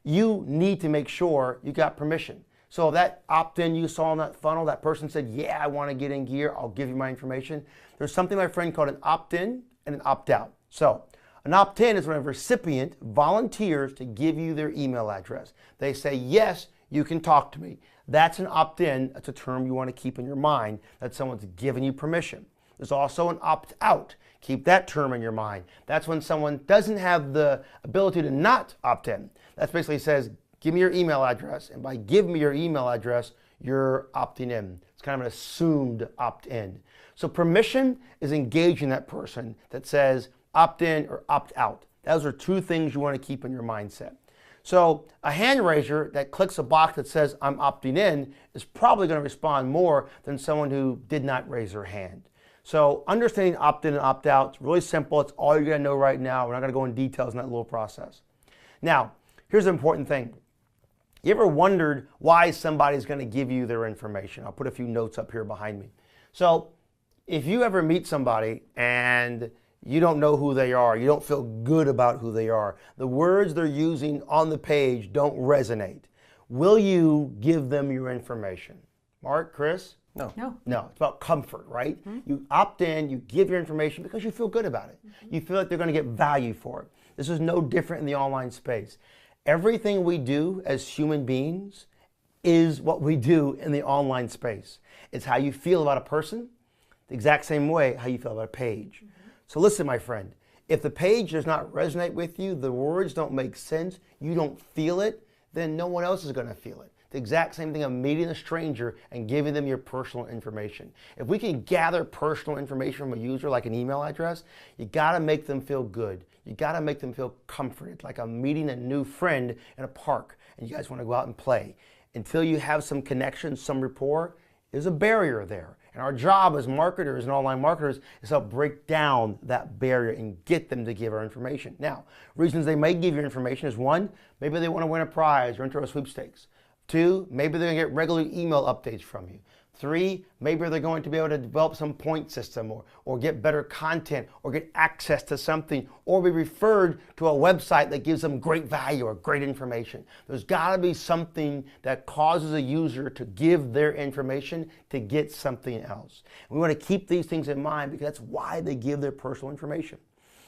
You need to make sure you got permission. So that opt-in you saw in that funnel, that person said, yeah, I want to get in gear, I'll give you my information. There's something, my friend, called an opt-in and an opt-out. So an opt-in is when a recipient volunteers to give you their email address. They say, yes, you can talk to me. That's an opt-in. That's a term you want to keep in your mind, that someone's given you permission. There's also an opt-out. Keep that term in your mind. That's when someone doesn't have the ability to not opt in. That basically says, give me your email address, and by give me your email address, you're opting in. It's kind of an assumed opt-in. So permission is engaging that person that says opt in or opt out. Those are two things you want to keep in your mindset. So a hand raiser that clicks a box that says I'm opting in is probably going to respond more than someone who did not raise their hand. So understanding opt-in and opt-out is really simple. It's all you're going to know right now. We're not going to go in details in that little process. Now, here's an important thing. You ever wondered why somebody's going to give you their information? I'll put a few notes up here behind me. So if you ever meet somebody and you don't know who they are, you don't feel good about who they are, the words they're using on the page don't resonate, will you give them your information? Mark, Chris? No. No, it's about comfort, right? Mm-hmm. You opt in, you give your information because you feel good about it. Mm-hmm. You feel like they're going to get value for it. This is no different in the online space. Everything we do as human beings is what we do in the online space. It's how you feel about a person, the exact same way how you feel about a page. Mm-hmm. So listen, my friend, if the page does not resonate with you, the words don't make sense, you don't feel it, then no one else is going to feel it. The exact same thing of meeting a stranger and giving them your personal information. If we can gather personal information from a user like an email address, you got to make them feel good. You got to make them feel comforted, like I'm meeting a new friend in a park and you guys want to go out and play. Until you have some connection, some rapport, there's a barrier there. And our job as marketers and online marketers is to help break down that barrier and get them to give our information. Now, reasons they may give your information is one, maybe they want to win a prize or enter a sweepstakes. Two, maybe they're going to get regular email updates from you. Three, maybe they're going to be able to develop some point system or get better content or get access to something or be referred to a website that gives them great value or great information. There's got to be something that causes a user to give their information to get something else. We want to keep these things in mind because that's why they give their personal information.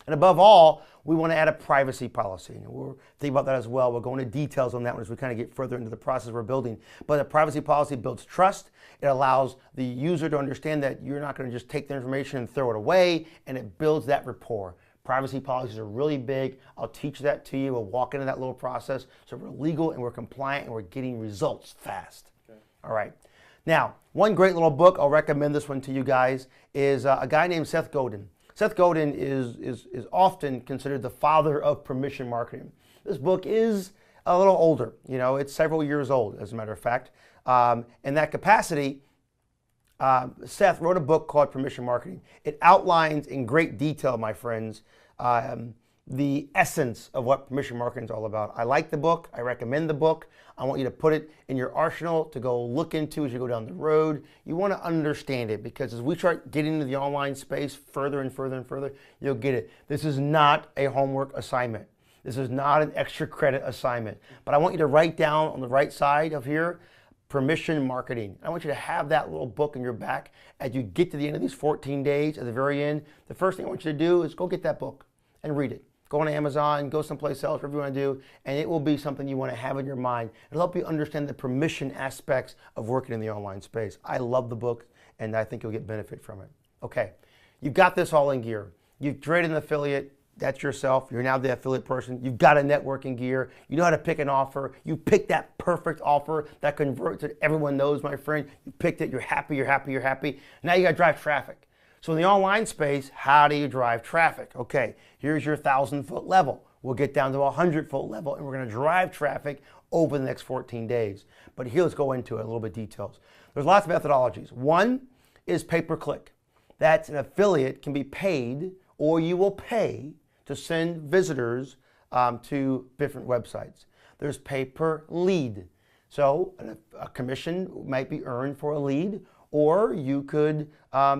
And above all, we want to add a privacy policy. And we'll think about that as well. We'll go into details on that one as we kind of get further into the process we're building. But a privacy policy builds trust. It allows the user to understand that you're not going to just take their information and throw it away, and it builds that rapport. Privacy policies are really big. I'll teach that to you. We'll walk into that little process. So we're legal and we're compliant and we're getting results fast. Okay. All right. Now, one great little book, I'll recommend this one to you guys, is a guy named Seth Godin. Seth Godin is often considered the father of permission marketing. This book is a little older. You know, it's several years old, as a matter of fact. In that capacity, Seth wrote a book called Permission Marketing. It outlines in great detail, my friends, the essence of what permission marketing is all about. I like the book. I recommend the book. I want you to put it in your arsenal to go look into as you go down the road. You want to understand it because as we start getting into the online space further and further and further, you'll get it. This is not a homework assignment. This is not an extra credit assignment. But I want you to write down on the right side of here, permission marketing. I want you to have that little book in your back as you get to the end of these 14 days. At the very end, the first thing I want you to do is go get that book and read it. Go on Amazon, go someplace else, whatever you want to do, and it will be something you want to have in your mind. It'll help you understand the permission aspects of working in the online space. I love the book, and I think you'll get benefit from it. Okay, you've got this all in gear. You've traded an affiliate. That's yourself. You're now the affiliate person. You've got a networking gear. You know how to pick an offer. You picked that perfect offer that converts that everyone knows, my friend. You picked it. You're happy, you're happy, you're happy. Now you got to drive traffic. So in the online space, how do you drive traffic? Okay, here's your 1,000-foot level. We'll get down to a 100-foot level, and we're going to drive traffic over the next 14 days. But here, let's go into it a little bit details. There's lots of methodologies. One is pay-per-click. That's an affiliate can be paid, or you will pay to send visitors to different websites. There's pay per lead. So a commission might be earned for a lead, or you could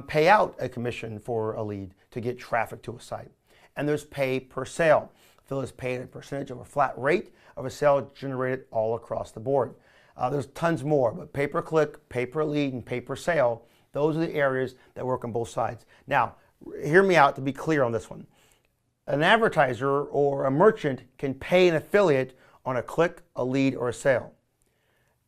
pay out a commission for a lead to get traffic to a site. And there's pay per sale. Affiliates pay a percentage of a flat rate of a sale generated all across the board. There's tons more, but pay per click, pay per lead, and pay per sale, those are the areas that work on both sides. Now, hear me out to be clear on this one. An advertiser or a merchant can pay an affiliate on a click, a lead, or a sale.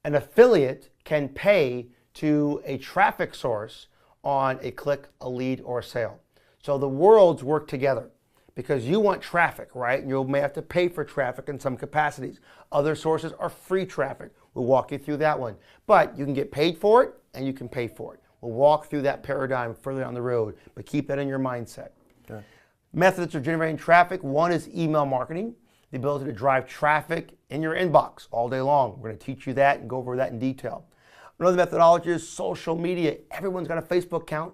An affiliate can pay to a traffic source on a click, a lead, or a sale. So the worlds work together because you want traffic, right? And you may have to pay for traffic in some capacities. Other sources are free traffic. We'll walk you through that one. But you can get paid for it and you can pay for it. We'll walk through that paradigm further down the road, but keep that in your mindset. Okay. Methods of generating traffic. One is email marketing, the ability to drive traffic in your inbox all day long. We're going to teach you that and go over that in detail. Another methodology is social media. Everyone's got a Facebook account,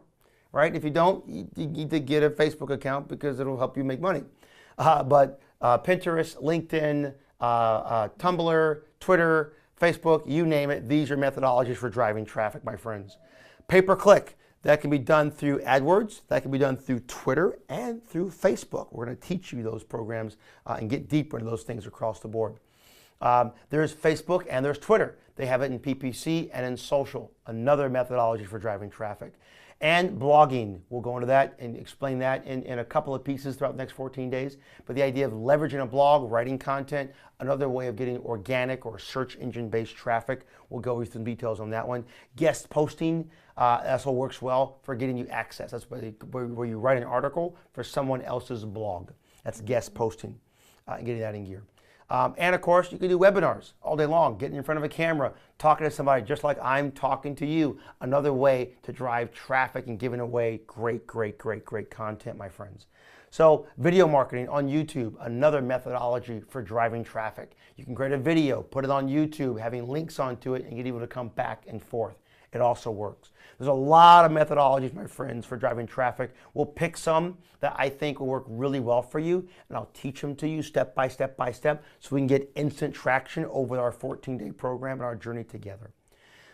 right? If you don't, you need to get a Facebook account because it'll help you make money. But Pinterest, LinkedIn, Tumblr, Twitter, Facebook, you name it, these are methodologies for driving traffic, my friends. Pay-per-click, that can be done through AdWords, that can be done through Twitter and through Facebook. We're going to teach you those programs and get deeper into those things across the board. There's Facebook and there's Twitter. They have it in PPC and in social, another methodology for driving traffic. And blogging, we'll go into that and explain that in a couple of pieces throughout the next 14 days. But the idea of leveraging a blog, writing content, another way of getting organic or search engine based traffic, we'll go into some details on that one. Guest posting, also works well for getting you access. That's where you write an article for someone else's blog. That's guest posting and getting that in gear. And of course, you can do webinars all day long, getting in front of a camera, talking to somebody just like I'm talking to you. Another way to drive traffic and giving away great content, my friends. So video marketing on YouTube, another methodology for driving traffic. You can create a video, put it on YouTube, having links onto it, and get people to come back and forth. It also works. There's a lot of methodologies, my friends, for driving traffic. We'll pick some that I think will work really well for you, and I'll teach them to you step by step so we can get instant traction over our 14-day program and our journey together.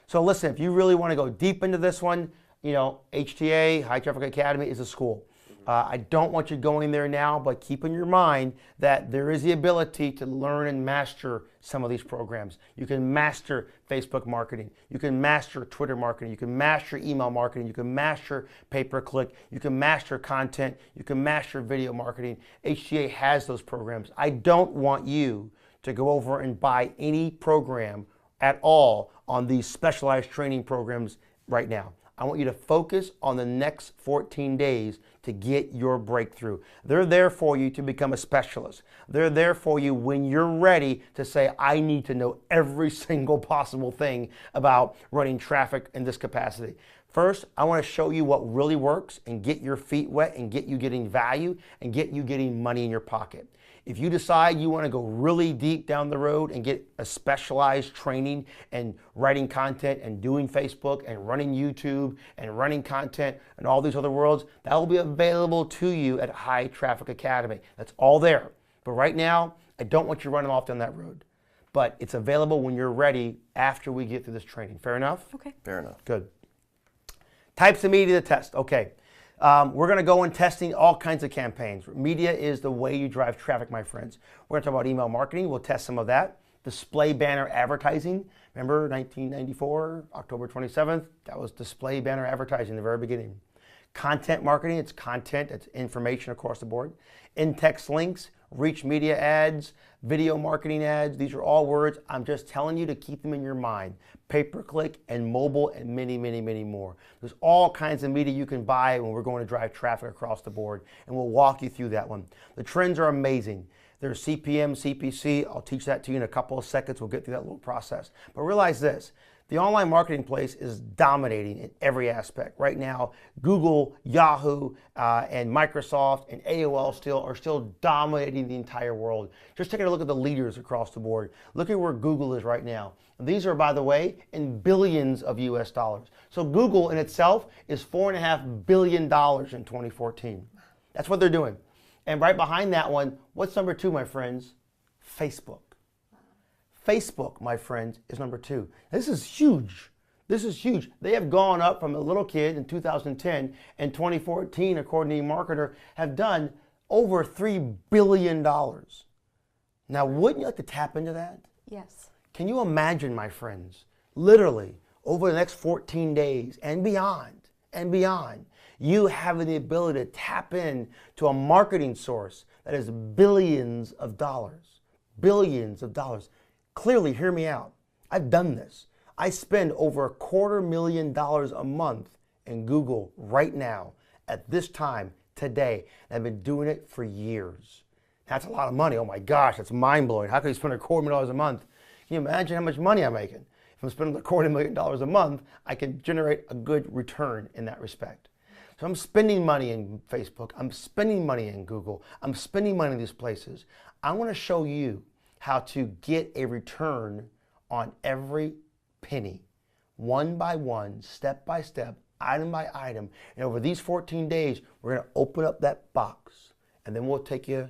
So listen, if you really want to go deep into this one, you know, HTA, High Traffic Academy, is a school. I don't want you going there now, but keep in your mind that there is the ability to learn and master some of these programs. You can master Facebook marketing. You can master Twitter marketing. You can master email marketing. You can master pay-per-click. You can master content. You can master video marketing. HTA has those programs. I don't want you to go over and buy any program at all on these specialized training programs right now. I want you to focus on the next 14 days to get your breakthrough. They're there for you to become a specialist. They're there for you when you're ready to say, I need to know every single possible thing about running traffic in this capacity. First, I want to show you what really works and get your feet wet and get you getting value and get you getting money in your pocket. If you decide you want to go really deep down the road and get a specialized training and writing content and doing Facebook and running YouTube and running content and all these other worlds, that will be available to you at High Traffic Academy. That's all there. But right now, I don't want you running off down that road. But it's available when you're ready after we get through this training. Fair enough? Okay. Fair enough. Good. Types of media to test. Okay. We're going to go in testing all kinds of campaigns. Media is the way you drive traffic, my friends. We're going to talk about email marketing. We'll test some of that. Display banner advertising. Remember 1994, October 27th? That was display banner advertising in the very beginning. Content marketing, it's content, it's information across the board. In-text links, reach media ads, video marketing ads. These are all words. I'm just telling you to keep them in your mind. Pay-per-click and mobile and many more. There's all kinds of media you can buy when we're going to drive traffic across the board, and we'll walk you through that one. The trends are amazing. There's CPM, CPC. I'll teach that to you in a couple of seconds. We'll get through that little process. But realize this. The online marketing place is dominating in every aspect. Right now, Google, Yahoo, and Microsoft and AOL are still dominating the entire world. Just taking a look at the leaders across the board. Look at where Google is right now. And these are, by the way, in billions of US dollars. So Google in itself is $4.5 billion in 2014. That's what they're doing. And right behind that one, what's number 2, my friends? Facebook. Facebook, my friends, is number 2. This is huge. This is huge. They have gone up from a little kid in 2010 and 2014, according to eMarketer, have done over $3 billion. Now, wouldn't you like to tap into that? Yes. Can you imagine, my friends, literally over the next 14 days and beyond, you having the ability to tap in to a marketing source that is billions of dollars. Billions of dollars. Clearly, hear me out. I've done this. I spend over $250,000 a month in Google right now, at this time, today. And I've been doing it for years. That's a lot of money. Oh my gosh, that's mind-blowing. How can you spend $250,000 a month? Can you imagine how much money I'm making? If I'm spending $250,000 a month, I can generate a good return in that respect. So I'm spending money in Facebook. I'm spending money in Google. I'm spending money in these places. I want to show you how to get a return on every penny, one by one, step by step, item by item. And over these 14 days, we're going to open up that box, and then we'll take you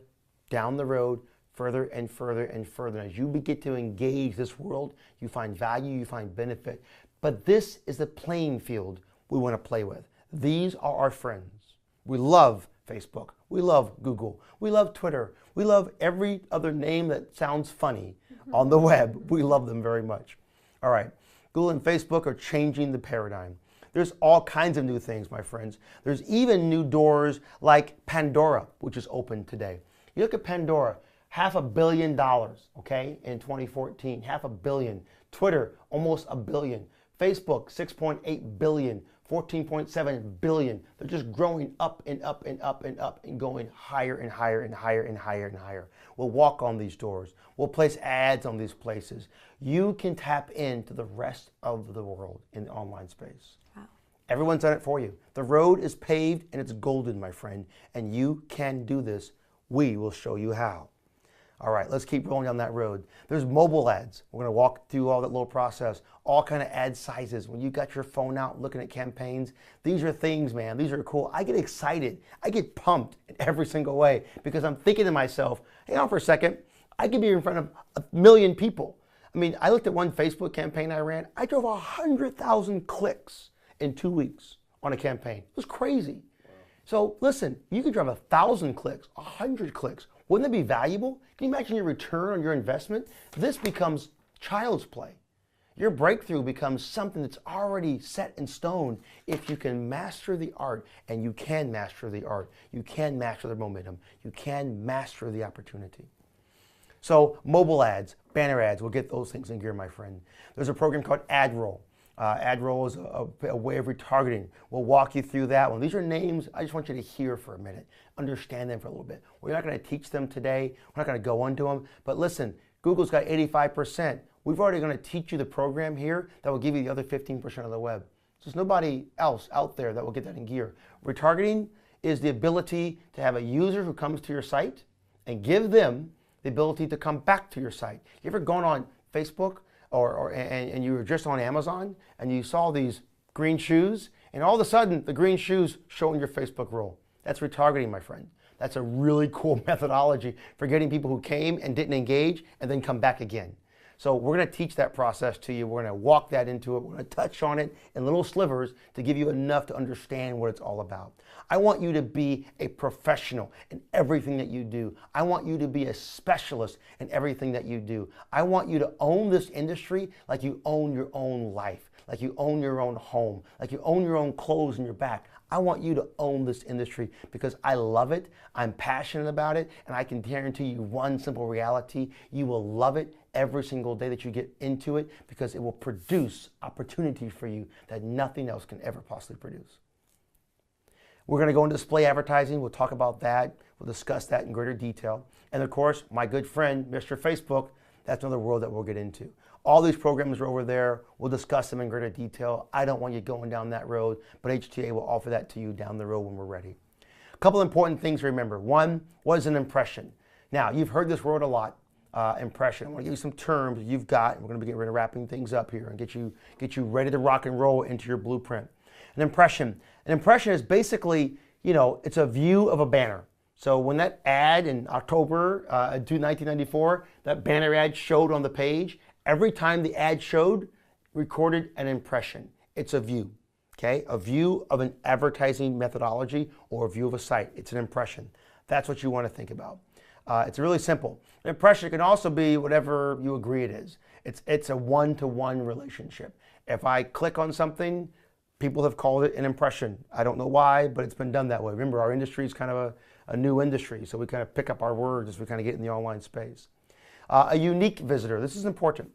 down the road further and further and further. And as you begin to engage this world, you find value, you find benefit. But this is the playing field we want to play with. These are our friends. We love Facebook. We love Google. We love Twitter. We love every other name that sounds funny on the web. We love them very much. All right, Google and Facebook are changing the paradigm. There's all kinds of new things, my friends. There's even new doors like Pandora, which is open today. You look at Pandora, $500 million, okay, in 2014, $500 million. Twitter, almost $1 billion. Facebook, 6.8 billion. 14.7 billion. They're just growing up and up and up and up and going higher and higher and higher and higher and higher. We'll walk on these doors. We'll place ads on these places. You can tap into the rest of the world in the online space. Wow. Everyone's done it for you. The road is paved and it's golden, my friend, and you can do this. We will show you how. All right, let's keep rolling down that road. There's mobile ads. We're going to walk through all that little process, all kind of ad sizes. When you got your phone out looking at campaigns, these are things, man. These are cool. I get excited. I get pumped in every single way because I'm thinking to myself, hang on for a second. I could be in front of 1 million people. I mean, I looked at one Facebook campaign I ran. I drove 100,000 clicks in 2 weeks on a campaign. It was crazy. Wow. So listen, you could drive 1,000 clicks, 100 clicks. Wouldn't that be valuable? Can you imagine your return on your investment? This becomes child's play. Your breakthrough becomes something that's already set in stone if you can master the art, and you can master the art. You can master the momentum. You can master the opportunity. So mobile ads, banner ads, we'll get those things in gear, my friend. There's a program called AdRoll. AdRoll is a way of retargeting. We'll walk you through that one. These are names I just want you to hear for a minute, understand them for a little bit. We're not going to teach them today. We're not going to go into them. But listen, Google's got 85%. We've already going to teach you the program here that will give you the other 15% of the web. So there's nobody else out there that will get that in gear. Retargeting is the ability to have a user who comes to your site and give them the ability to come back to your site. You ever gone on Facebook and you were just on Amazon and you saw these green shoes and all of a sudden the green shoes show in your Facebook role? That's retargeting, my friend. That's a really cool methodology for getting people who came and didn't engage and then come back again. So we're going to teach that process to you. We're going to walk that into it. We're going to touch on it in little slivers to give you enough to understand what it's all about. I want you to be a professional in everything that you do. I want you to be a specialist in everything that you do. I want you to own this industry like you own your own life, like you own your own home, like you own your own clothes in your back. I want you to own this industry because I love it, I'm passionate about it, and I can guarantee you one simple reality: you will love it every single day that you get into it because it will produce opportunities for you that nothing else can ever possibly produce. We're going to go into display advertising. We'll talk about that. We'll discuss that in greater detail. And of course, my good friend, Mr. Facebook, That's another world that we'll get into. All these programs are over there. We'll discuss them in greater detail. I don't want you going down that road, but HTA will offer that to you down the road when we're ready. A couple important things to remember. One, what is an impression? Now, you've heard this word a lot, impression. I want to give you some terms you've got, and we're going to be getting ready to wrapping things up here and get you ready to rock and roll into your blueprint. An impression is basically, it's a view of a banner. So when that ad in October 1994, that banner ad showed on the page, every time the ad showed, recorded an impression. It's a view, okay? A view of an advertising methodology or a view of a site. It's an impression. That's what you want to think about. It's really simple. An impression can also be whatever you agree it is. It's a one-to-one relationship. If I click on something, people have called it an impression. I don't know why, but it's been done that way. Remember, our industry is kind of a new industry, so we kind of pick up our words as we kind of get in the online space. A unique visitor. This is important.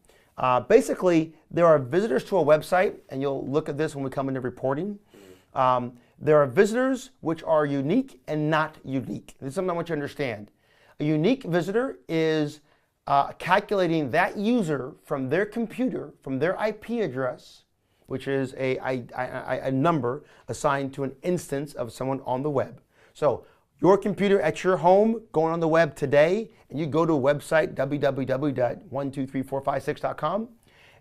Basically, there are visitors to a website, and you'll look at this when we come into reporting. There are visitors which are unique and not unique. This is something I want you to understand. A unique visitor is calculating that user from their computer, from their IP address, which is a number assigned to an instance of someone on the web. So your computer at your home going on the web today, and you go to a website, www.123456.com,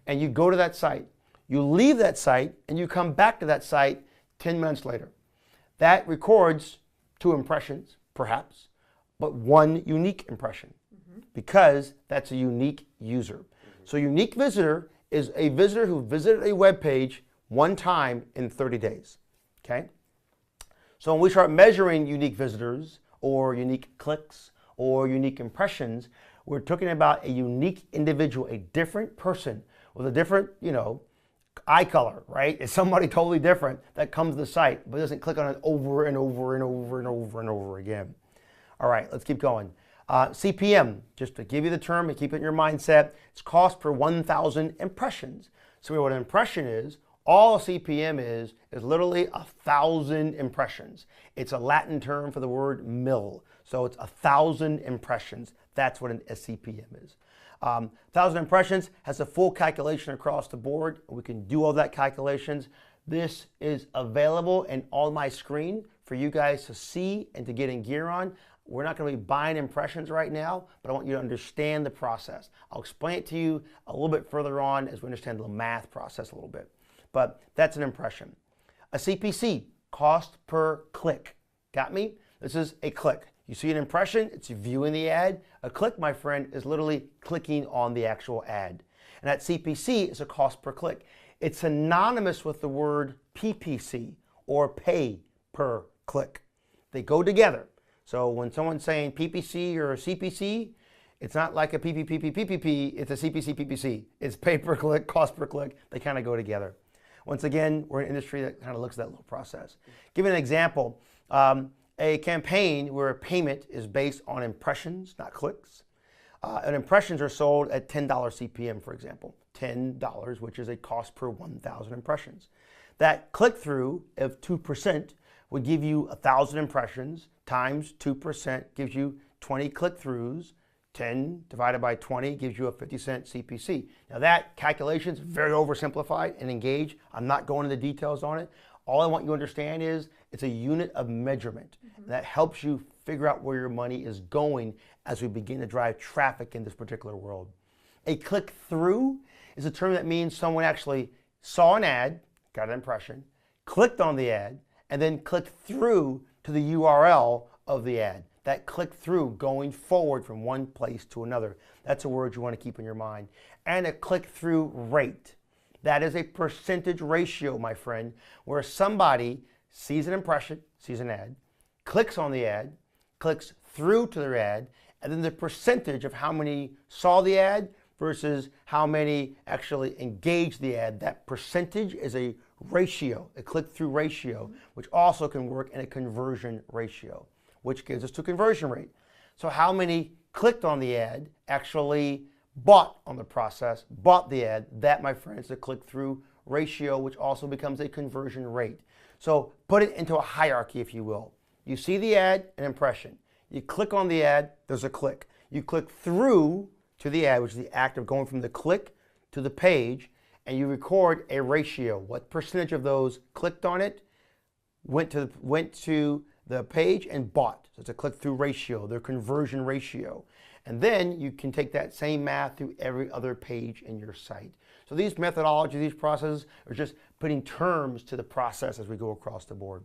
and you go to that site. You leave that site, and you come back to that site 10 minutes later. That records 2 impressions, perhaps, but 1 unique impression, because that's a unique user. So unique visitor is a visitor who visited a web page 1 time in 30 days, okay? So when we start measuring unique visitors or unique clicks or unique impressions, we're talking about a unique individual, a different person with a different, eye color, right? It's somebody totally different that comes to the site but doesn't click on it over and over and over and over and over again. All right, let's keep going. CPM, just to give you the term and keep it in your mindset, it's cost per 1,000 impressions. So what an impression is, all a CPM is literally 1,000 impressions. It's a Latin term for the word mill. So it's 1,000 impressions. That's what a CPM is. 1,000 impressions has a full calculation across the board. We can do all that calculations. This is available and on my screen for you guys to see and to get in gear on. We're not going to be buying impressions right now, but I want you to understand the process. I'll explain it to you a little bit further on as we understand the math process a little bit. But that's an impression. A CPC, cost per click. Got me? This is a click. You see an impression, it's viewing the ad. A click, my friend, is literally clicking on the actual ad. And that CPC is a cost per click. It's synonymous with the word PPC, or pay per click. They go together. So when someone's saying PPC or CPC, it's not like a PPP, it's a CPC, PPC. It's pay per click, cost per click. They kind of go together. Once again, we're in an industry that kind of looks at that little process. Give an example. A campaign where a payment is based on impressions, not clicks. And impressions are sold at $10 CPM, for example. $10, which is a cost per 1,000 impressions. That click-through of 2% would give you 1,000 impressions times 2% gives you 20 click-throughs. 10 divided by 20 gives you a 50-cent CPC. Now that calculation is very oversimplified and engaged. I'm not going into details on it. All I want you to understand is it's a unit of measurement that helps you figure out where your money is going as we begin to drive traffic in this particular world. A click-through is a term that means someone actually saw an ad, got an impression, clicked on the ad, and then clicked through to the URL of the ad. That click through going forward from one place to another. That's a word you want to keep in your mind. And a click through rate. That is a percentage ratio, my friend, where somebody sees an impression, sees an ad, clicks on the ad, clicks through to their ad, and then the percentage of how many saw the ad versus how many actually engaged the ad. That percentage is a ratio, a click-through ratio, which also can work in a conversion ratio, which gives us to conversion rate. So how many clicked on the ad actually bought on the process, bought the ad? That, my friends, is a click-through ratio, which also becomes a conversion rate. So put it into a hierarchy, if you will. You see the ad, an impression. You click on the ad, there's a click. You click through to the ad, which is the act of going from the click to the page, and you record a ratio. What percentage of those clicked on it, went to the page and bought. So it's a click-through ratio, their conversion ratio. And then you can take that same math through every other page in your site. So these methodologies, these processes are just putting terms to the process as we go across the board.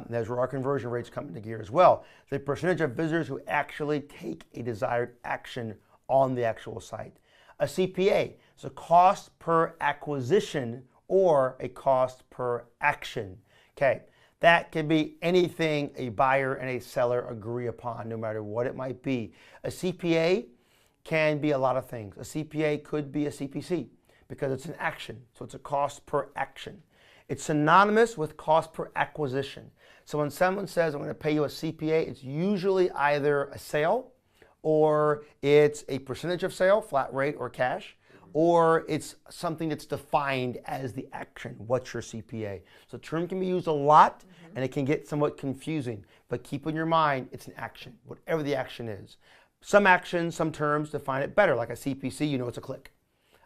There's where our conversion rates come into gear as well. The percentage of visitors who actually take a desired action on the actual site. A CPA, so cost per acquisition or a cost per action. Okay, that can be anything a buyer and a seller agree upon, no matter what it might be. A CPA can be a lot of things. A CPA could be a CPC because it's an action, so it's a cost per action. It's synonymous with cost per acquisition. So when someone says, I'm going to pay you a CPA, it's usually either a sale, or it's a percentage of sale, flat rate or cash, or it's something that's defined as the action. What's your CPA? So the term can be used a lot, and it can get somewhat confusing. But keep in your mind, it's an action, whatever the action is. Some actions, some terms define it better, like a CPC, you know it's a click.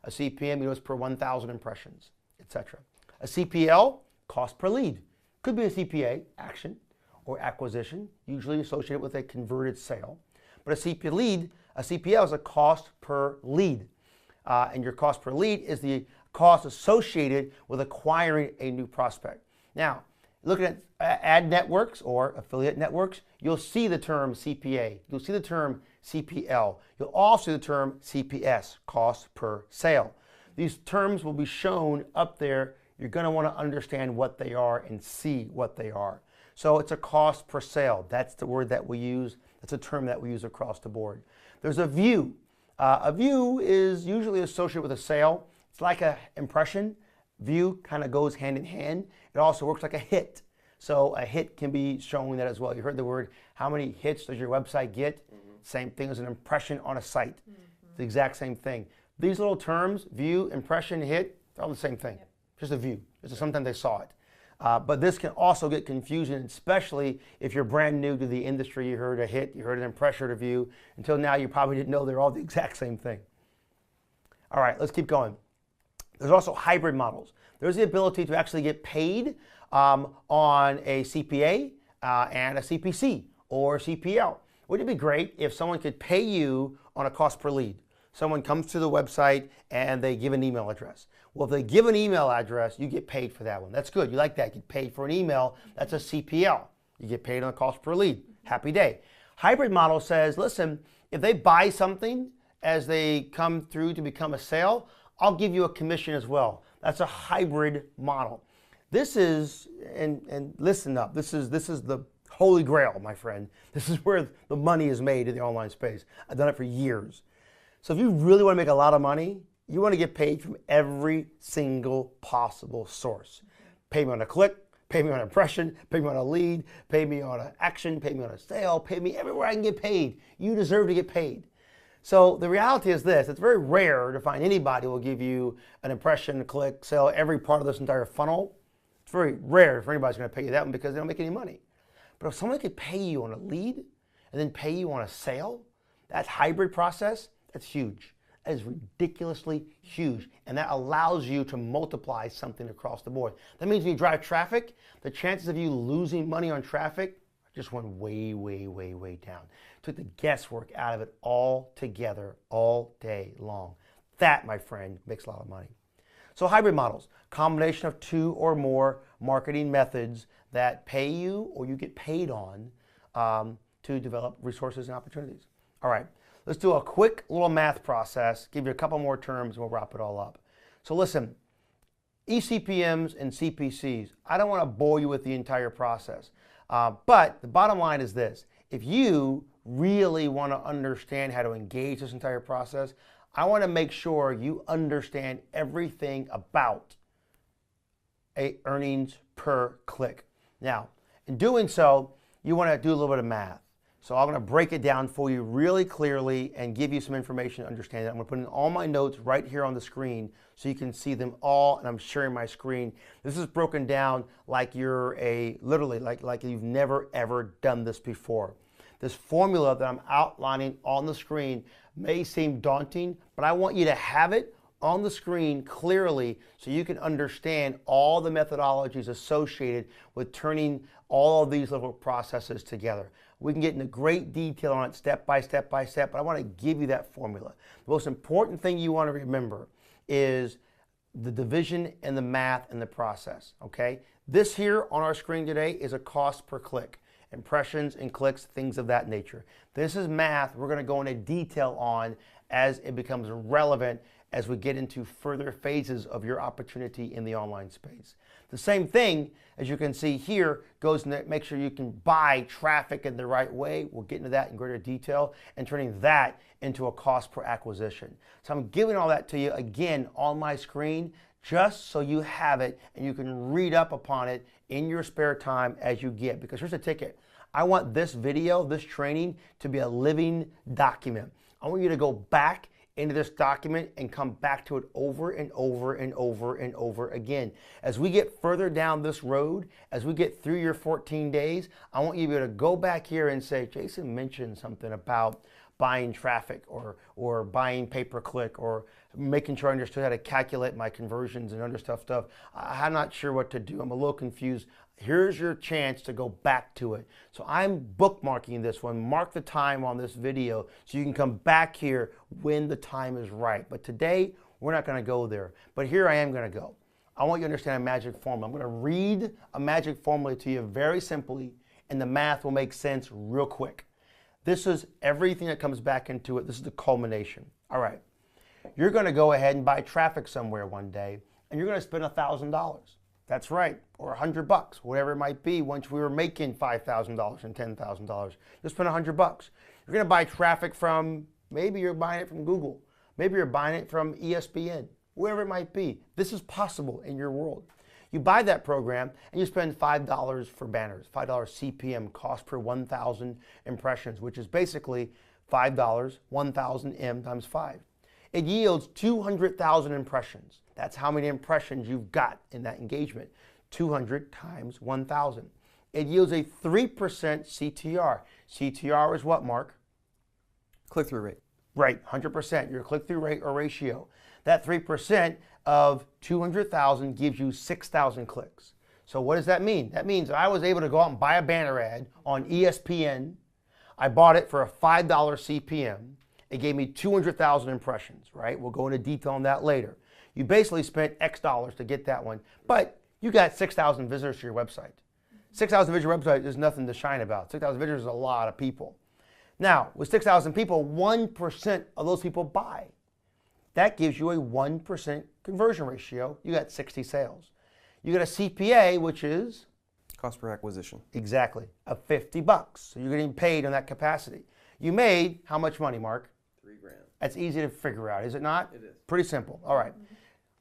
A CPM, you know it's per 1,000 impressions, etc. A CPL, cost per lead. Could be a CPA, action, or acquisition, usually associated with a converted sale. But a CPL is a cost per lead. And your cost per lead is the cost associated with acquiring a new prospect. Now, looking at ad networks or affiliate networks, you'll see the term CPA. You'll see the term CPL. You'll also see the term CPS, cost per sale. These terms will be shown up there. You're going to want to understand what they are and see what they are. So it's a cost per sale. That's the word that we use. That's a term that we use across the board. There's a view. A view is usually associated with a sale. It's like an impression. View kind of goes hand in hand. It also works like a hit. So a hit can be showing that as well. You heard the word, how many hits does your website get? Same thing as an impression on a site. It's the exact same thing. These little terms, view, impression, hit, they're all the same thing. Just a view. Just sometimes they saw it. But this can also get confusing, especially if you're brand new to the industry. You heard a hit, you heard an impression or a view. Until now, you probably didn't know they're all the exact same thing. All right, let's keep going. There's also hybrid models. There's the ability to actually get paid on a CPA and a CPC or CPL. Wouldn't it be great if someone could pay you on a cost per lead? Someone comes to the website and they give an email address. Well, if they give an email address, you get paid for that one. That's good. You like that. You get paid for an email. That's a CPL. You get paid on a cost per lead. Happy day. Hybrid model says, listen, if they buy something as they come through to become a sale, I'll give you a commission as well. That's a hybrid model. This is, and listen up, this is the holy grail, my friend. This is where the money is made in the online space. I've done it for years. So if you really want to make a lot of money, you want to get paid from every single possible source. Pay me on a click, pay me on an impression, pay me on a lead, pay me on an action, pay me on a sale, pay me everywhere I can get paid. You deserve to get paid. So the reality is this, it's very rare to find anybody who will give you an impression, a click, sale, every part of this entire funnel. It's very rare for anybody's going to pay you that one because they don't make any money. But if someone could pay you on a lead and then pay you on a sale, that hybrid process, that's huge. That is ridiculously huge, and that allows you to multiply something across the board. That means when you drive traffic, the chances of you losing money on traffic just went way, way, way, way down. Took the guesswork out of it altogether all day long. That, my friend, makes a lot of money. So hybrid models, combination of two or more marketing methods that pay you or you get paid on to develop resources and opportunities. All right. Let's do a quick little math process, give you a couple more terms, and we'll wrap it all up. So listen, eCPMs and CPCs, I don't want to bore you with the entire process, but the bottom line is this. If you really want to understand how to engage this entire process, I want to make sure you understand everything about earnings per click. Now, in doing so, you want to do a little bit of math. So I'm going to break it down for you really clearly and give you some information to understand it. I'm going to put in all my notes right here on the screen so you can see them all, and I'm sharing my screen. This is broken down like you're literally like you've never ever done this before. This formula that I'm outlining on the screen may seem daunting, but I want you to have it on the screen clearly so you can understand all the methodologies associated with turning all of these little processes together. We can get into great detail on it step by step by step, but I want to give you that formula. The most important thing you want to remember is the division and the math and the process, okay? This here on our screen today is a cost per click. Impressions and clicks, things of that nature. This is math we're going to go into detail on as it becomes relevant as we get into further phases of your opportunity in the online space. The same thing, as you can see here, goes to make sure you can buy traffic in the right way. We'll get into that in greater detail and turning that into a cost per acquisition. So I'm giving all that to you again on my screen just so you have it and you can read up upon it in your spare time as you get. Because here's the ticket. I want this video, this training, to be a living document. I want you to go back into this document and come back to it over and over and over and over again. As we get further down this road, as we get through your 14 days, I want you to be able to go back here and say, Jason mentioned something about buying traffic or buying pay-per-click or making sure I understood how to calculate my conversions and other stuff. I'm not sure what to do. I'm a little confused. Here's your chance to go back to it. So I'm bookmarking this one. Mark the time on this video so you can come back here when the time is right. But today, we're not going to go there. But here I am going to go. I want you to understand a magic formula. I'm going to read a magic formula to you very simply, and the math will make sense real quick. This is everything that comes back into it. This is the culmination. All right. You're going to go ahead and buy traffic somewhere one day, and you're going to spend $1,000. That's right, or $100, whatever it might be. Once we were making $5,000 and $10,000, just spend $100. You're going to buy traffic from, maybe you're buying it from Google, maybe you're buying it from ESPN, wherever it might be. This is possible in your world. You buy that program and you spend $5 for banners, $5 CPM, cost per 1,000 impressions, which is basically $5, 1,000 M times 5. It yields 200,000 impressions. That's how many impressions you've got in that engagement. 200 times 1,000. It yields a 3% CTR. CTR is what, Mark? Click-through rate. Right, 100%. Your click-through rate or ratio. That 3% of 200,000 gives you 6,000 clicks. So what does that mean? That means I was able to go out and buy a banner ad on ESPN. I bought it for a $5 CPM. It gave me 200,000 impressions, right? We'll go into detail on that later. You basically spent X dollars to get that one, but you got 6,000 visitors to your website. 6,000 visitors to your website is nothing to shine about. 6,000 visitors is a lot of people. Now, with 6,000 people, 1% of those people buy. That gives you a 1% conversion ratio. You got 60 sales. You got a CPA, which is? Cost per acquisition. Exactly, of $50. So you're getting paid on that capacity. You made how much money, Mark? $3 grand. That's easy to figure out, is it not? It is. Pretty simple. All right.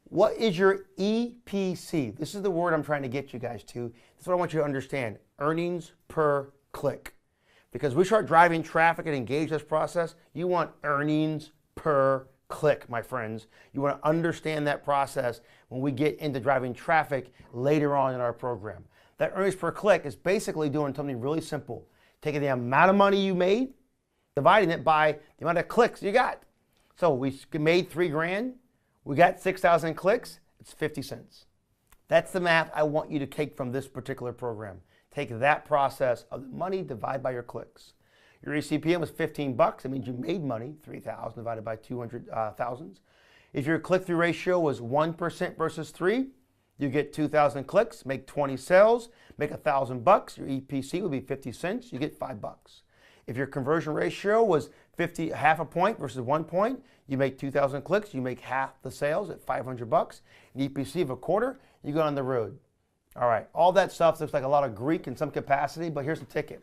What is your EPC? This is the word I'm trying to get you guys to. This is what I want you to understand. Earnings per click. Because we start driving traffic and engage this process, you want earnings per click, my friends. You want to understand that process when we get into driving traffic later on in our program. That earnings per click is basically doing something really simple. Taking the amount of money you made, dividing it by the amount of clicks you got. So we made $3 grand. We got 6,000 clicks. It's 50 cents. That's the math I want you to take from this particular program. Take that process of the money divided by your clicks. Your eCPM was 15 bucks. That means you made money. 3,000 divided by 200,000. If your click-through ratio was 1% versus 3, you get 2,000 clicks, make 20 sales, make $1,000. Your EPC would be 50 cents. You get $5. If your conversion ratio was half a point versus 1 point, you make 2,000 clicks, you make half the sales at $500. An EPC of a quarter, you go on the road. All right, all that stuff looks like a lot of Greek in some capacity, but here's the ticket.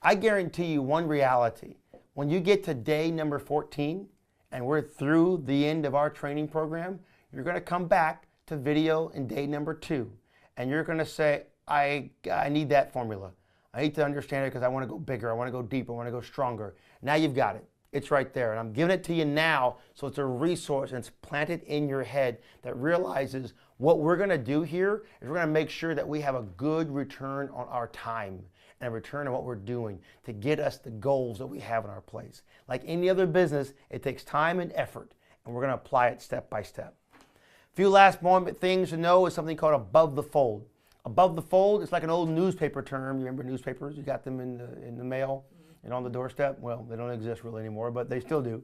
I guarantee you one reality. When you get to day number 14 and we're through the end of our training program, you're going to come back to video in day number 2. And you're going to say, I need that formula. I need to understand it because I want to go bigger. I want to go deeper. I want to go stronger. Now you've got it. It's right there. And I'm giving it to you now so it's a resource and it's planted in your head that realizes what we're going to do here is we're going to make sure that we have a good return on our time. and a return on what we're doing to get us the goals that we have in our place. Like any other business, it takes time and effort, and we're going to apply it step by step. A few last moment things to know is something called above the fold. Above the fold is like an old newspaper term. You remember newspapers? You got them in the mail and on the doorstep. Well, they don't exist really anymore, but they still do.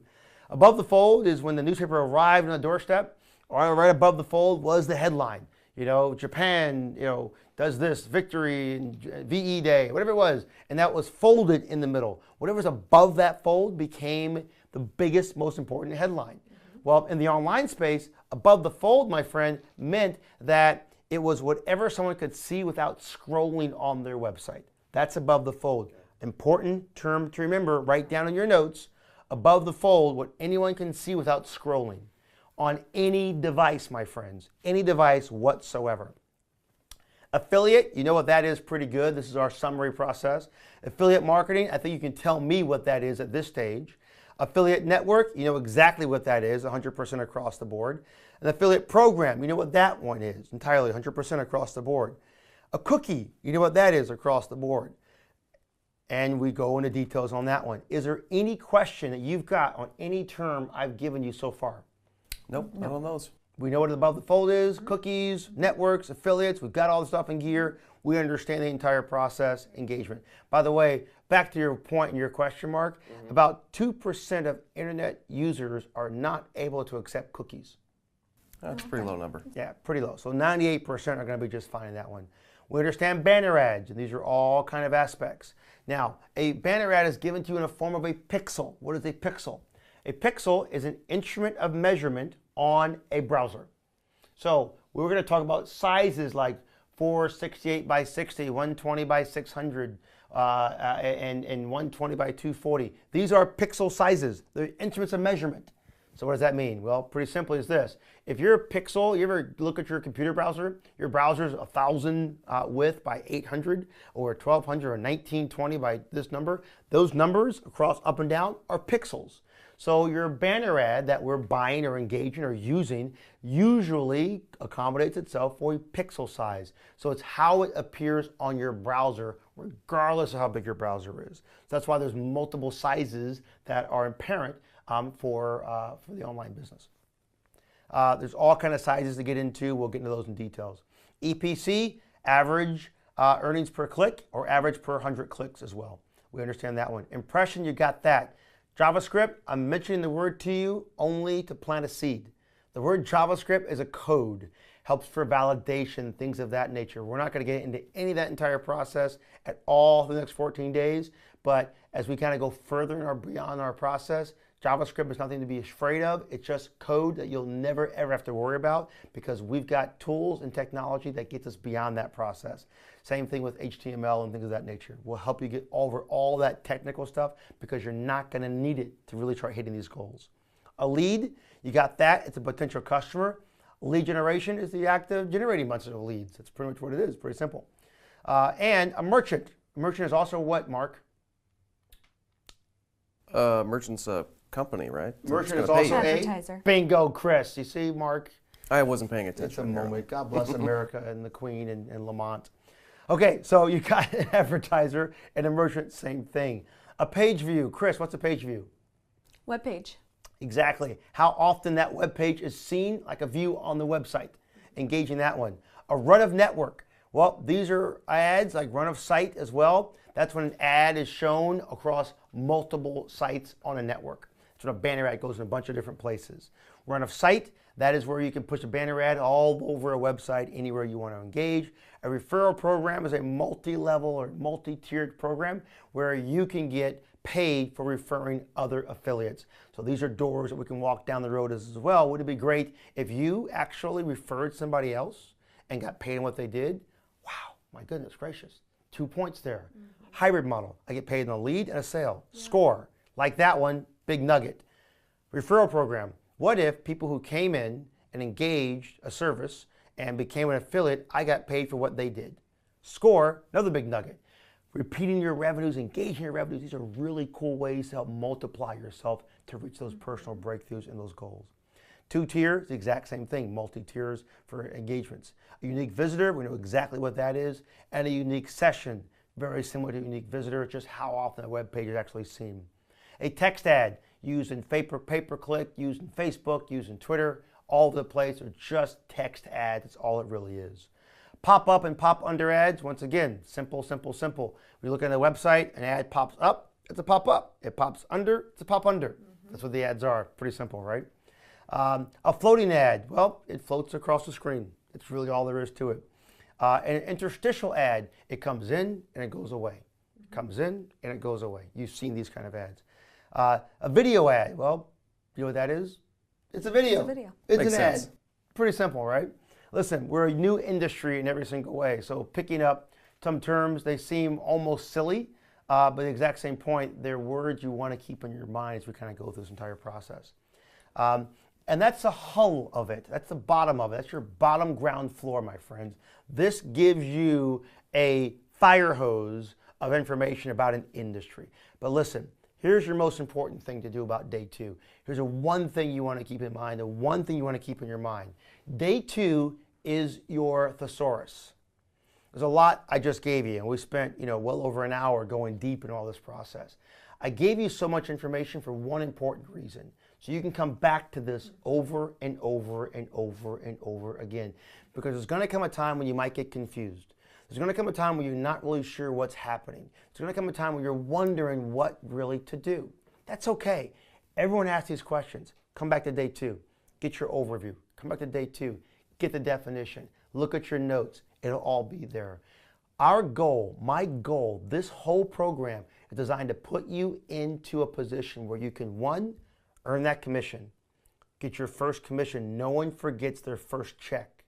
Above the fold is when the newspaper arrived on the doorstep, or right above the fold was the headline. You know, Japan, you know, does this, victory, and VE Day, whatever it was, and that was folded in the middle. Whatever's above that fold became the biggest, most important headline. Well, in the online space, above the fold, my friend, meant that it was whatever someone could see without scrolling on their website. That's above the fold. Important term to remember, write down in your notes. Above the fold, what anyone can see without scrolling. On any device, my friends, any device whatsoever. Affiliate, you know what that is pretty good. This is our summary process. Affiliate marketing, I think you can tell me what that is at this stage. Affiliate network, you know exactly what that is, 100% across the board. An affiliate program, you know what that one is, entirely 100% across the board. A cookie, you know what that is across the board. And we go into details on that one. Is there any question that you've got on any term I've given you so far? Nope, none on those. We know what above the fold is, cookies, networks, affiliates. We've got all the stuff in gear. We understand the entire process, engagement. By the way, back to your point and your question mark, about 2% of internet users are not able to accept cookies. That's a pretty low number. Yeah, pretty low. So 98% are going to be just fine in that one. We understand banner ads, and these are all kind of aspects. Now, a banner ad is given to you in the form of a pixel. What is a pixel? A pixel is an instrument of measurement on a browser. So we're going to talk about sizes like 468 by 60, 120 by 600, and 120 by 240. These are pixel sizes. They're instruments of measurement. So what does that mean? Well, pretty simply is this. If you're a pixel, you ever look at your computer browser, your browser's 1,000 width by 800 or 1,200 or 1920 by this number, those numbers across up and down are pixels. So your banner ad that we're buying or engaging or using usually accommodates itself for a pixel size. So it's how it appears on your browser regardless of how big your browser is. So that's why there's multiple sizes that are apparent for the online business. There's all kind of sizes to get into. We'll get into those in details. EPC, average earnings per click or average per 100 clicks as well. We understand that one. Impression, you got that. JavaScript, I'm mentioning the word to you only to plant a seed. The word JavaScript is a code, helps for validation, things of that nature. We're not going to get into any of that entire process at all for the next 14 days, but as we kind of go further in beyond our process, JavaScript is nothing to be afraid of. It's just code that you'll never ever have to worry about because we've got tools and technology that gets us beyond that process. Same thing with HTML and things of that nature. We'll help you get over all that technical stuff because you're not going to need it to really try hitting these goals. A lead, you got that. It's a potential customer. Lead generation is the act of generating bunches of leads. That's pretty much what it is. Pretty simple. And a merchant. A merchant is also what, Mark? Merchant's a company, right? So Merchant it's is gonna pay also you. a Advertiser. bingo, Chris. You see, Mark? I wasn't paying It's attention. a apparently. moment. God bless America and the Queen and Lamont. Okay, so you got an advertiser and a merchant, same thing. A page view. Chris, what's a page view? Web page. Exactly. How often that web page is seen, like a view on the website. Engaging that one. A run of network. Well, these are ads like run of site as well. That's when an ad is shown across multiple sites on a network. That's when a banner ad goes in a bunch of different places. Run of site, that is where you can push a banner ad all over a website, anywhere you want to engage. A referral program is a multi-level or multi-tiered program where you can get paid for referring other affiliates. So these are doors that we can walk down the road as well. Would it be great if you actually referred somebody else and got paid on what they did? Wow, my goodness gracious. 2 points there. Hybrid model. I get paid on a lead and a sale. Score. Like that one, big nugget. Referral program. What if people who came in and engaged a service and became an affiliate, I got paid for what they did? Score, another big nugget. Repeating your revenues, engaging your revenues. These are really cool ways to help multiply yourself to reach those personal breakthroughs and those goals. 2 tiers, the exact same thing, multi-tiers for engagements. A unique visitor, we know exactly what that is, and a unique session. very similar to unique visitor, just how often a web page is actually seen. A text ad used in pay-per-click, used in Facebook, used in Twitter, all over the place, are just text ads. That's all it really is. Pop-up and pop-under ads, once again, simple, simple, simple. When you look at the website, an ad pops up, it's a pop-up. It pops under, it's a pop-under. That's what the ads are. Pretty simple, right? A floating ad, well, it floats across the screen. It's really all there is to it. An interstitial ad, it comes in and it goes away. It comes in and it goes away. You've seen these kind of ads. A video ad, well, you know what that is? It's a video. It's a video. It's Makes an sense. ad. Pretty simple, right? Listen, we're a new industry in every single way. So picking up some terms, they seem almost silly, but the exact same point, they're words you want to keep in your mind as we kind of go through this entire process. And that's the hull of it. That's the bottom of it. That's your bottom ground floor, my friends. This gives you a fire hose of information about an industry. But listen, here's your most important thing to do about day 2. Here's the one thing you want to keep in mind, the one thing you want to keep in your mind. Day 2 is your thesaurus. There's a lot I just gave you, and we spent, well over an hour going deep in all this process. I gave you so much information for one important reason. So you can come back to this over and over and over and over again. Because there's going to come a time when you might get confused. There's going to come a time when you're not really sure what's happening. There's going to come a time when you're wondering what really to do. That's okay. Everyone asks these questions. Come back to day 2. Get your overview. Come back to day 2. Get the definition. Look at your notes. It'll all be there. Our goal, my goal, this whole program is designed to put you into a position where you can, 1, earn that commission. Get your first commission. No one forgets their first check.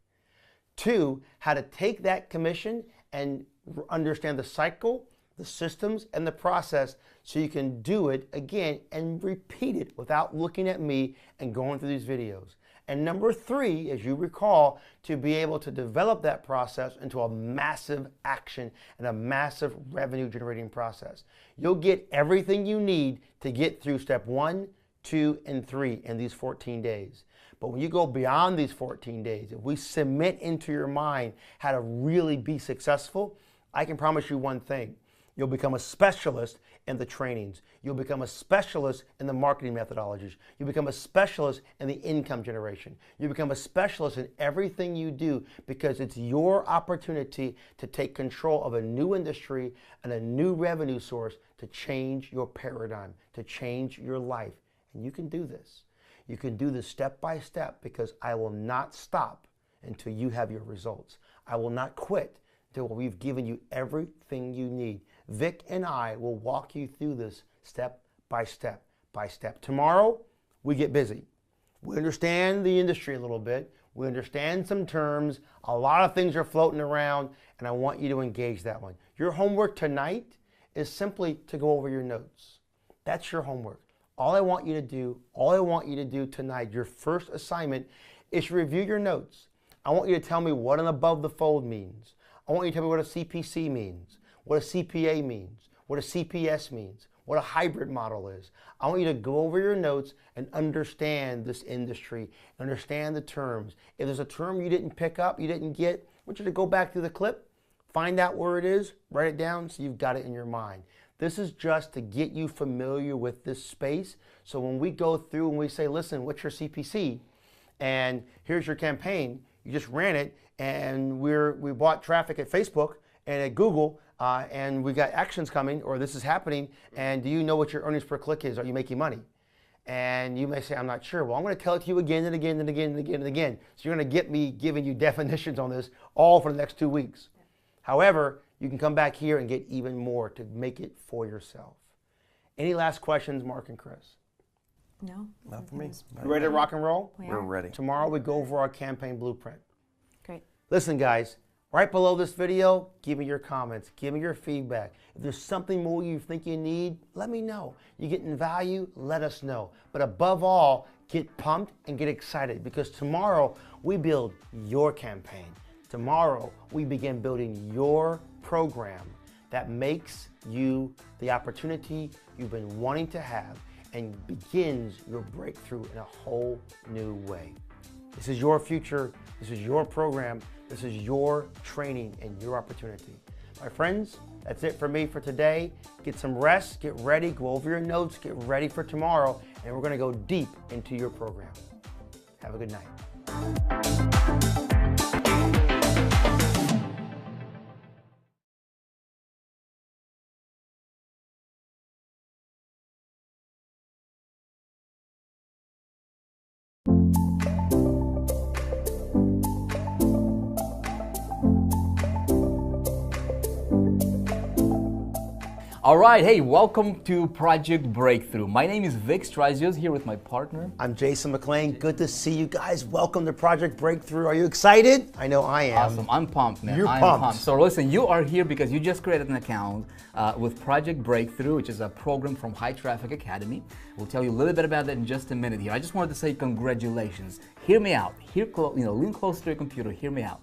2, how to take that commission and understand the cycle, the systems, and the process so you can do it again and repeat it without looking at me and going through these videos. And number 3, as you recall, to be able to develop that process into a massive action and a massive revenue generating process. You'll get everything you need to get through step 1, 2, and 3 in these 14 days. But when you go beyond these 14 days, if we cement into your mind how to really be successful, I can promise you one thing. You'll become a specialist in the trainings. You'll become a specialist in the marketing methodologies. You'll become a specialist in the income generation. You become a specialist in everything you do because it's your opportunity to take control of a new industry and a new revenue source to change your paradigm, to change your life. And you can do this. You can do this step by step because I will not stop until you have your results. I will not quit until we've given you everything you need. Vic and I will walk you through this step by step by step. Tomorrow, we get busy. We understand the industry a little bit. We understand some terms. A lot of things are floating around, and I want you to engage that one. Your homework tonight is simply to go over your notes. That's your homework. All I want you to do tonight, your first assignment, is to review your notes. I want you to tell me what an above the fold means. I want you to tell me what a CPC means, what a CPA means, what a CPS means, what a hybrid model is. I want you to go over your notes and understand this industry, understand the terms. If there's a term you didn't pick up, you didn't get, I want you to go back through the clip, find out where it is, write it down so you've got it in your mind. This is just to get you familiar with this space. So when we go through and we say, listen, what's your CPC? And here's your campaign. You just ran it, and we bought traffic at Facebook and at Google, and we got actions coming, or this is happening, and do you know what your earnings per click is? Are you making money? And you may say, I'm not sure. Well, I'm going to tell it to you again and again and again and again and again. So you're going to get me giving you definitions on this all for the next 2 weeks. However, you can come back here and get even more to make it for yourself. Any last questions, Mark and Chris? No. Not for me. You ready to rock and roll? We're ready. Tomorrow we go over our campaign blueprint. Great. Listen, guys, right below this video, give me your comments, give me your feedback. If there's something more you think you need, let me know. You getting value, let us know. But above all, get pumped and get excited because tomorrow we build your campaign. Tomorrow we begin building your program that makes you the opportunity you've been wanting to have and begins your breakthrough in a whole new way. This is your future, this is your program, this is your training and your opportunity. My friends, that's it for me for today. Get some rest, get ready, go over your notes, get ready for tomorrow, and we're going to go deep into your program. Have a good night. All right, hey, welcome to Project Breakthrough. My name is Vic Strazios, here with my partner. I'm Jason McLean. Good to see you guys. Welcome to Project Breakthrough. Are you excited? I know I am. Awesome. I'm pumped, man. You're I'm pumped. So listen, you are here because you just created an account with Project Breakthrough, which is a program from High Traffic Academy. We'll tell you a little bit about that in just a minute here. I just wanted to say congratulations. Hear me out. Lean close to your computer. Hear me out.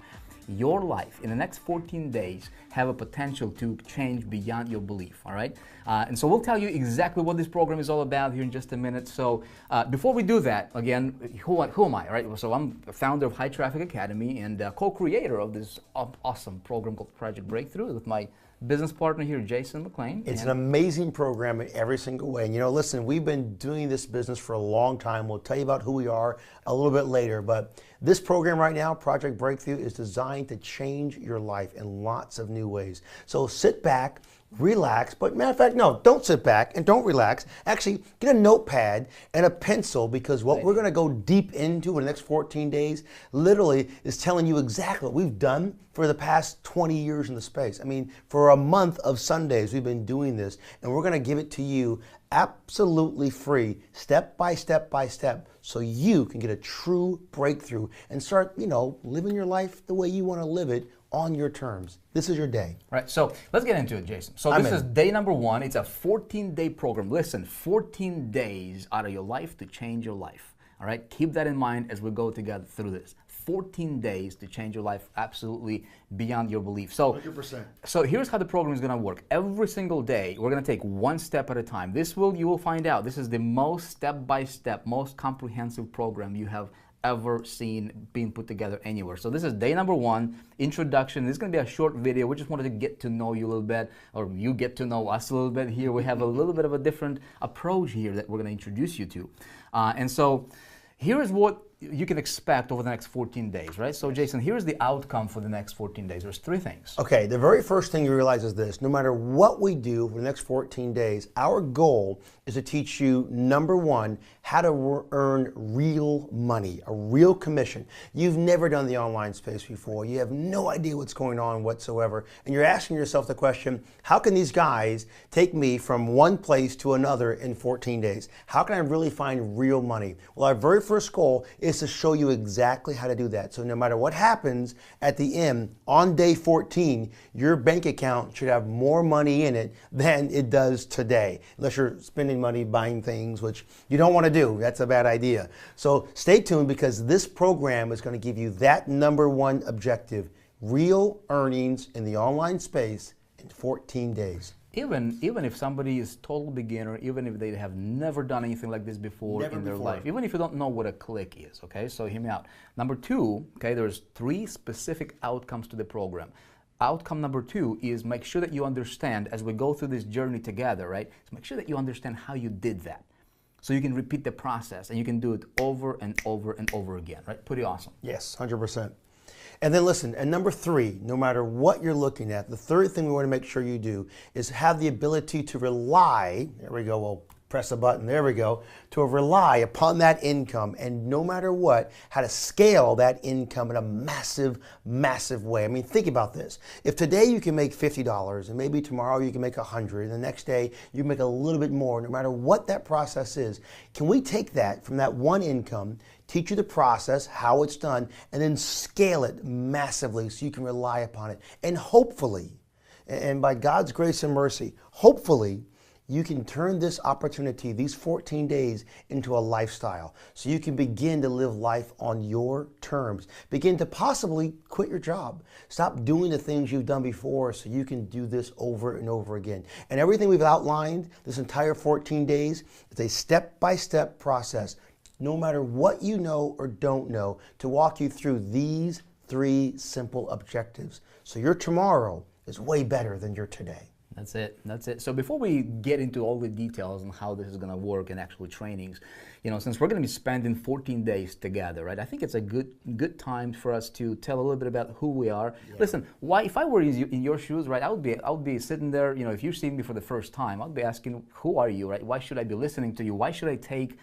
Your life in the next 14 days have a potential to change beyond your belief, all right? And so we'll tell you exactly what this program is all about here in just a minute. So before we do that, again, who am I, right? So I'm the founder of High Traffic Academy and co-creator of this awesome program called Project Breakthrough with my business partner here, Jason McLean. It's an amazing program in every single way. And listen, we've been doing this business for a long time. We'll tell you about who we are a little bit later, but this program right now, Project Breakthrough, is designed to change your life in lots of new ways. So sit back, relax, but matter of fact, no, don't sit back and don't relax. Actually, get a notepad and a pencil, because what we're gonna go deep into in the next 14 days literally is telling you exactly what we've done for the past 20 years in the space. I mean, for a month of Sundays, we've been doing this, and we're gonna give it to you absolutely free, step by step by step, so you can get a true breakthrough and start, living your life the way you wanna live it on your terms. This is your day. Right, so let's get into it, Jason. So this is day number 1. It's a 14-day program. Listen, 14 days out of your life to change your life. All right, keep that in mind as we go together through this. 14 days to change your life absolutely beyond your belief. So, 100%. So here's how the program is going to work. Every single day, we're going to take one step at a time. You will find out, this is the most step-by-step, most comprehensive program you have ever seen being put together anywhere. So this is day number 1, introduction. This is going to be a short video. We just wanted to get to know you a little bit, or you get to know us a little bit here. We have a little bit of a different approach here that we're going to introduce you to. And so here is what you can expect over the next 14 days, right? So Jason, here's the outcome for the next 14 days. There's 3 things. Okay, the very first thing you realize is this: no matter what we do for the next 14 days, our goal is to teach you, number 1, how to earn real money, a real commission. You've never done the online space before. You have no idea what's going on whatsoever. And you're asking yourself the question, how can these guys take me from one place to another in 14 days? How can I really find real money? Well, our very first goal is to show you exactly how to do that. So no matter what happens at the end, on day 14, your bank account should have more money in it than it does today, unless you're spending money buying things, which you don't want to do. That's a bad idea. So stay tuned, because this program is going to give you that number 1 objective: real earnings in the online space in 14 days. Even if somebody is total beginner, even if they have never done anything like this before in their life, even if you don't know what a click is, okay? So hear me out. Number 2, okay, there's 3 specific outcomes to the program. Outcome number 2 is make sure that you understand, as we go through this journey together, right? So make sure that you understand how you did that, so you can repeat the process and you can do it over and over and over again, right? Pretty awesome. Yes, 100%. And then listen, and number 3, no matter what you're looking at, the third thing we want to make sure you do is have the ability to rely, there we go, we'll press a button, there we go, to rely upon that income, and no matter what, how to scale that income in a massive, massive way. I mean, think about this. If today you can make $50, and maybe tomorrow you can make $100, and the next day you make a little bit more, no matter what that process is, can we take that from that one income, teach you the process, how it's done, and then scale it massively so you can rely upon it? And hopefully, and by God's grace and mercy, hopefully, you can turn this opportunity, these 14 days, into a lifestyle. So you can begin to live life on your terms. Begin to possibly quit your job. Stop doing the things you've done before so you can do this over and over again. And everything we've outlined this entire 14 days is a step-by-step process, no matter what you know or don't know, to walk you through these 3 simple objectives. So your tomorrow is way better than your today. That's it. That's it. So before we get into all the details on how this is going to work and actual trainings, since we're going to be spending 14 days together, right? I think it's a good time for us to tell a little bit about who we are. Yeah. Listen, if I were in your shoes, right? I would be sitting there. If you see me for the first time, I'd be asking, who are you, right? Why should I be listening to you? Why should I take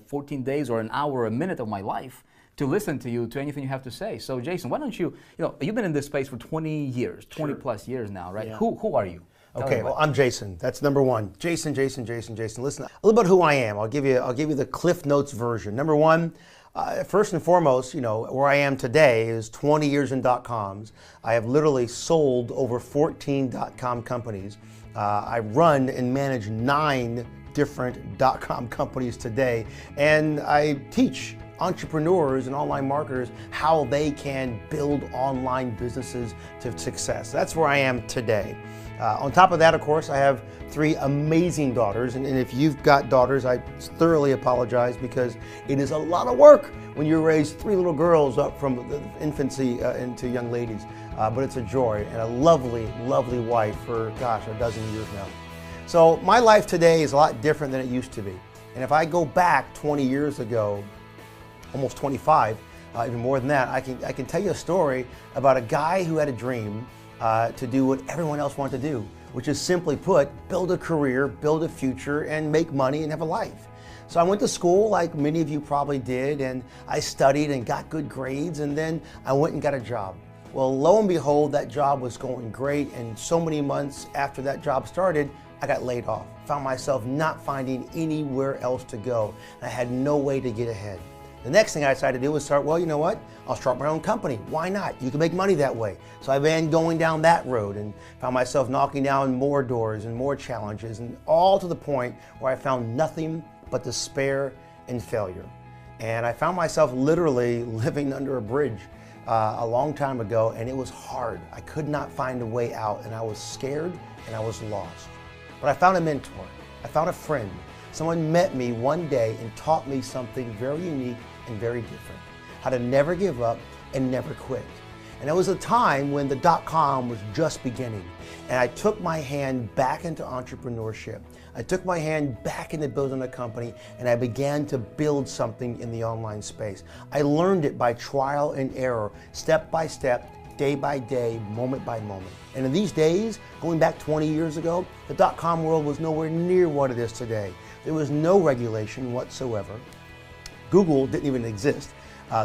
14 days or an hour or a minute of my life to listen to you, to anything you have to say? So Jason, why don't you've been in this space for 20 years, 20 plus years now, right? Yeah. Who are you? Okay, well, I'm Jason. That's number one. Jason. Listen, a little bit who I am. I'll give you the Cliff Notes version. Number one, first and foremost, where I am today is 20 years in .coms. I have literally sold over 14 .com companies. I run and manage 9 different .com companies today, and I teach entrepreneurs and online marketers how they can build online businesses to success. That's where I am today. On top of that, of course, I have 3 amazing daughters, and if you've got daughters, I thoroughly apologize, because it is a lot of work when you raise 3 little girls up from the infancy into young ladies, but it's a joy, and a lovely, lovely wife for, gosh, a dozen years now. So my life today is a lot different than it used to be, and if I go back 20 years ago, almost 25, even more than that, I can tell you a story about a guy who had a dream to do what everyone else wanted to do, which is, simply put, build a career, build a future, and make money and have a life. So I went to school like many of you probably did, and I studied and got good grades, and then I went and got a job. Well, lo and behold, that job was going great, and so many months after that job started, I got laid off. Found myself not finding anywhere else to go, and I had no way to get ahead. The next thing I decided to do was start, well, you know what? I'll start my own company. Why not? You can make money that way. So I began going down that road and found myself knocking down more doors and more challenges, and all to the point where I found nothing but despair and failure. And I found myself literally living under a bridge a long time ago, and it was hard. I could not find a way out, and I was scared and I was lost. But I found a mentor. I found a friend. Someone met me one day and taught me something very unique and very different: how to never give up and never quit. And it was a time when the .com was just beginning, and I took my hand back into entrepreneurship. I took my hand back into building a company, and I began to build something in the online space. I learned it by trial and error, step by step, day by day, moment by moment. And in these days, going back 20 years ago, the .com world was nowhere near what it is today. There was no regulation whatsoever. Google didn't even exist.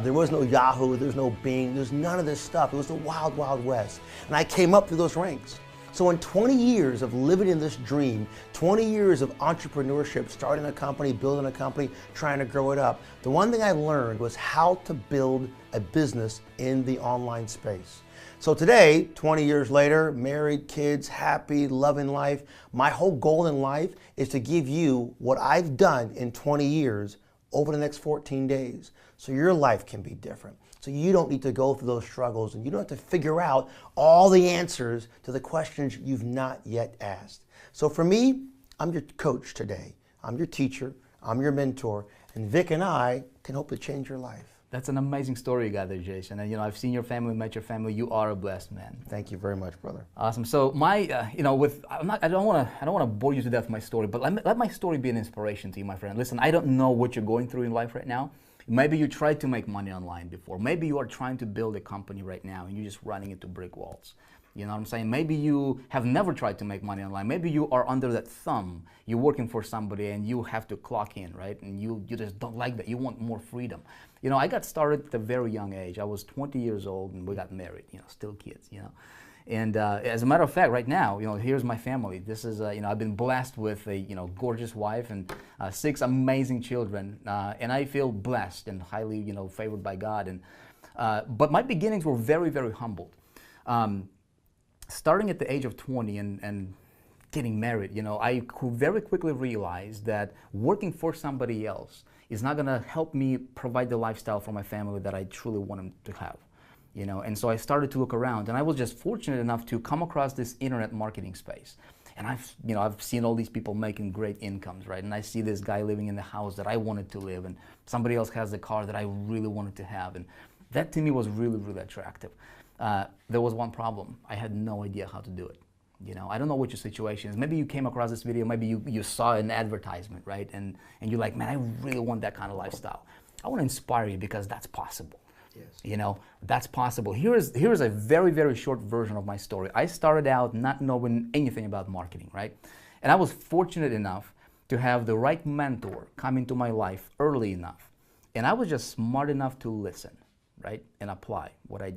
There was no Yahoo, there was no Bing, there's none of this stuff. It was the wild, wild west. And I came up through those ranks. So in 20 years of living in this dream, 20 years of entrepreneurship, starting a company, building a company, trying to grow it up, the one thing I learned was how to build a business in the online space. So today, 20 years later, married, kids, happy, loving life, my whole goal in life is to give you what I've done in 20 years over the next 14 days, so your life can be different. So you don't need to go through those struggles, and you don't have to figure out all the answers to the questions you've not yet asked. So for me, I'm your coach today. I'm your teacher, I'm your mentor, and Vic and I can hope to change your life. That's an amazing story you got there, Jason. And I've seen your family, met your family. You are a blessed man. Thank you very much, brother. Awesome. So I don't want to bore you to death with my story, but let my story be an inspiration to you, my friend. Listen, I don't know what you're going through in life right now. Maybe you tried to make money online before. Maybe you are trying to build a company right now and you're just running into brick walls. You know what I'm saying? Maybe you have never tried to make money online. Maybe you are under that thumb. You're working for somebody and you have to clock in, right? And you just don't like that. You want more freedom. I got started at a very young age. I was 20 years old and we got married, still kids, And as a matter of fact, right now, here's my family. This is, I've been blessed with a, gorgeous wife and 6 amazing children. And I feel blessed and highly, favored by God. And but my beginnings were very, very humbled. Starting at the age of 20 and getting married, I very quickly realized that working for somebody else is not going to help me provide the lifestyle for my family that I truly want them to have. And so I started to look around, and I was just fortunate enough to come across this internet marketing space. And I've seen all these people making great incomes, right? And I see this guy living in the house that I wanted to live, and somebody else has the car that I really wanted to have. And that to me was really, really attractive. There was one problem. I had no idea how to do it. You know, I don't know what your situation is. Maybe you came across this video, maybe you saw an advertisement, right? And you're like, man, I really want that kind of lifestyle. I want to inspire you because that's possible. Yes. You know, that's possible. Here's a very, very short version of my story. I started out not knowing anything about marketing, right? And I was fortunate enough to have the right mentor come into my life early enough. And I was just smart enough to listen, right? And apply what I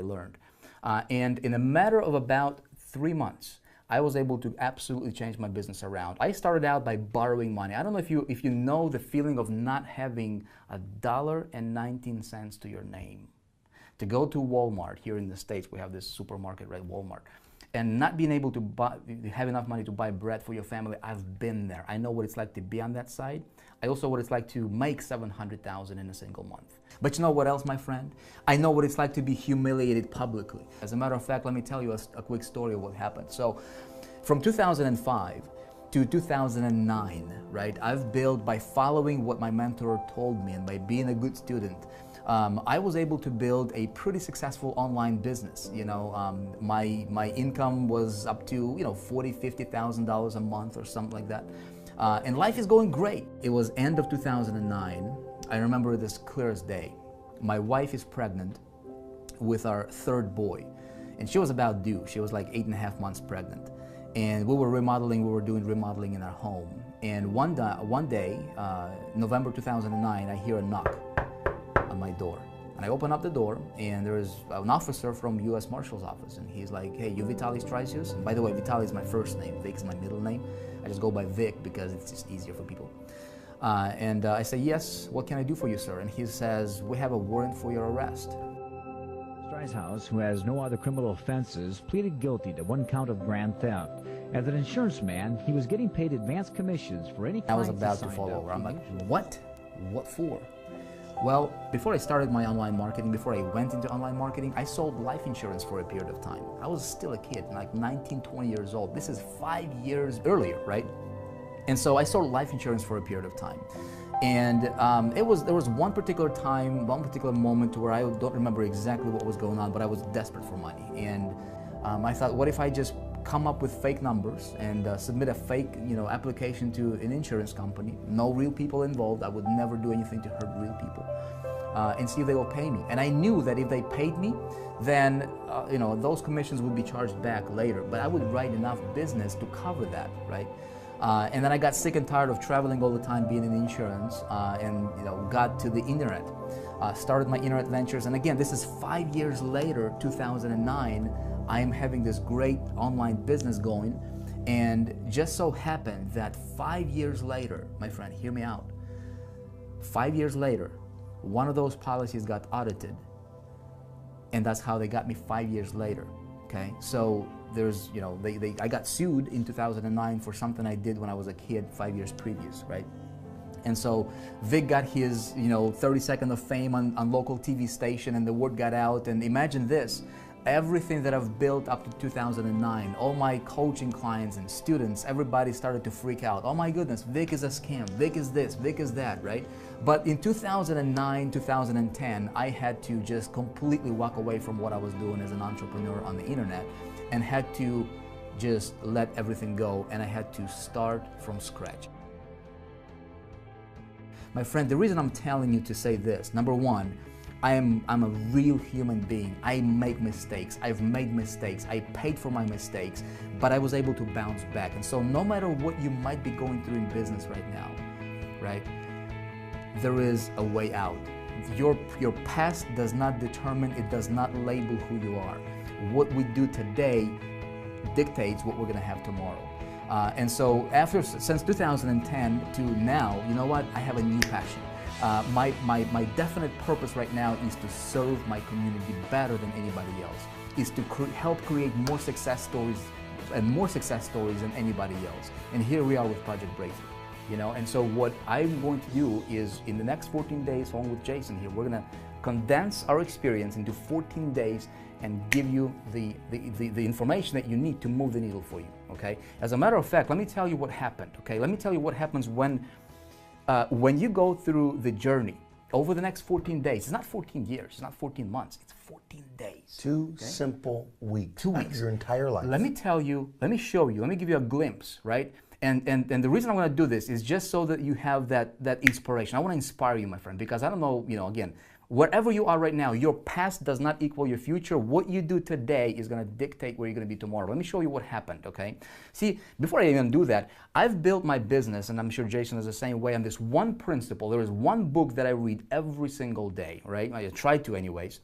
learned. And in a matter of about 3 months, I was able to absolutely change my business around. I started out by borrowing money. I don't know if you know the feeling of not having $1.19 to your name. To go to Walmart, here in the States, we have this supermarket, right, Walmart, and not being able to have enough money to buy bread for your family. I've been there. I know what it's like to be on that side. I also know what it's like to make $700,000 in a single month. But you know what else, my friend? I know what it's like to be humiliated publicly. As a matter of fact, let me tell you a quick story of what happened. So, from 2005 to 2009, right, I've built, by following what my mentor told me and by being a good student, I was able to build a pretty successful online business. You know, my income was up to, you know, $40,000, $50,000 a month or something like that. And life is going great. It was end of 2009. I remember this clear as day. My wife is pregnant with our third boy, and she was about due. She was like 8.5 months pregnant. And we were doing remodeling in our home. And one day, November 2009, I hear a knock on my door. And I open up the door, and there is an officer from U.S. Marshal's office, and he's like, hey, you Vitaly Strisius? And by the way, Vitaly is my first name, Vic is my middle name. I just go by Vic because it's just easier for people. I say, yes, what can I do for you, sir? And he says, we have a warrant for your arrest. House, who has no other criminal offenses, pleaded guilty to 1 count of grand theft. As an insurance man, he was getting paid advance commissions for any clients. I was about to fall over. I'm like, what? What for? Well, before I started my online marketing, before I went into online marketing, I sold life insurance for a period of time. I was still a kid, like 19, 20 years old. This is 5 years earlier, right? And so I sold life insurance for a period of time. And there was one particular time, one particular moment where I don't remember exactly what was going on, but I was desperate for money. And I thought, what if I just come up with fake numbers and submit a fake, application to an insurance company? No real people involved. I would never do anything to hurt real people, and see if they will pay me. And I knew that if they paid me, then those commissions would be charged back later. But I would write enough business to cover that, right? And then I got sick and tired of traveling all the time, being in insurance, and got to the internet. Started my internet ventures, and again, this is 5 years later, 2009. I am having this great online business going, and just so happened that 5 years later, my friend, hear me out. 5 years later, one of those policies got audited, and that's how they got me 5 years later. Okay, so there's, I got sued in 2009 for something I did when I was a kid 5 years previous, right? And so Vic got his, 30 seconds of fame on local TV station, and the word got out. And imagine this, everything that I've built up to 2009, all my coaching clients and students, everybody started to freak out. Oh my goodness, Vic is a scam, Vic is this, Vic is that, right? But in 2009, 2010, I had to just completely walk away from what I was doing as an entrepreneur on the internet and had to just let everything go, and I had to start from scratch. My friend, the reason I'm telling you to say this, number one, I'm a real human being. I make mistakes. I've made mistakes. I paid for my mistakes, but I was able to bounce back. And so no matter what you might be going through in business right now, right, there is a way out. Your past does not determine, it does not label who you are. What we do today dictates what we're going to have tomorrow. And so since 2010 to now, you know what? I have a new passion. My definite purpose right now is to serve my community better than anybody else, is to help create more success stories than anybody else. And here we are with Project Breakthrough. And so what I'm going to do is, in the next 14 days, along with Jason here, we're going to condense our experience into 14 days and give you the information that you need to move the needle for you, okay? As a matter of fact, let me tell you what happened, okay? Let me tell you what happens when you go through the journey over the next 14 days. It's not 14 years, it's not 14 months, it's 14 days. 2 simple weeks. 2 weeks. Your entire life. Let me tell you, let me show you, let me give you a glimpse, right? And the reason I want to do this is just so that you have that inspiration. I want to inspire you, my friend, because I don't know, again, wherever you are right now, your past does not equal your future. What you do today is going to dictate where you're going to be tomorrow. Let me show you what happened, okay? See, before I even do that, I've built my business, and I'm sure Jason is the same way, on this one principle. There is one book that I read every single day, right? I try to anyways.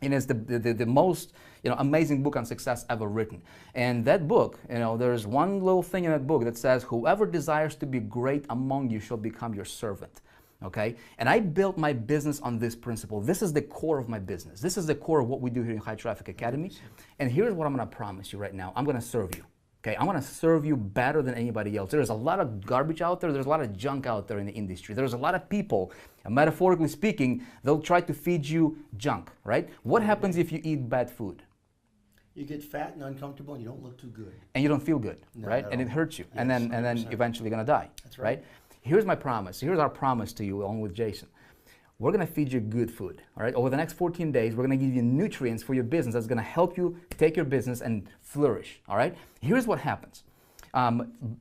And it's the most amazing book on success ever written. And that book, there's one little thing in that book that says, whoever desires to be great among you shall become your servant. Okay? And I built my business on this principle. This is the core of my business. This is the core of what we do here in High Traffic Academy. And here's what I'm going to promise you right now. I'm going to serve you. Okay, I'm going to serve you better than anybody else. There's a lot of garbage out there. There's a lot of junk out there in the industry. There's a lot of people, metaphorically speaking, they'll try to feed you junk, right? What happens if you eat bad food? You get fat and uncomfortable and you don't look too good. And you don't feel good, right? And it hurts you. Yes, and then eventually you're going to die, That's right? Here's my promise. Here's our promise to you, along with Jason. We're going to feed you good food, all right? Over the next 14 days, we're going to give you nutrients for your business that's going to help you take your business and flourish, all right? Here's what happens.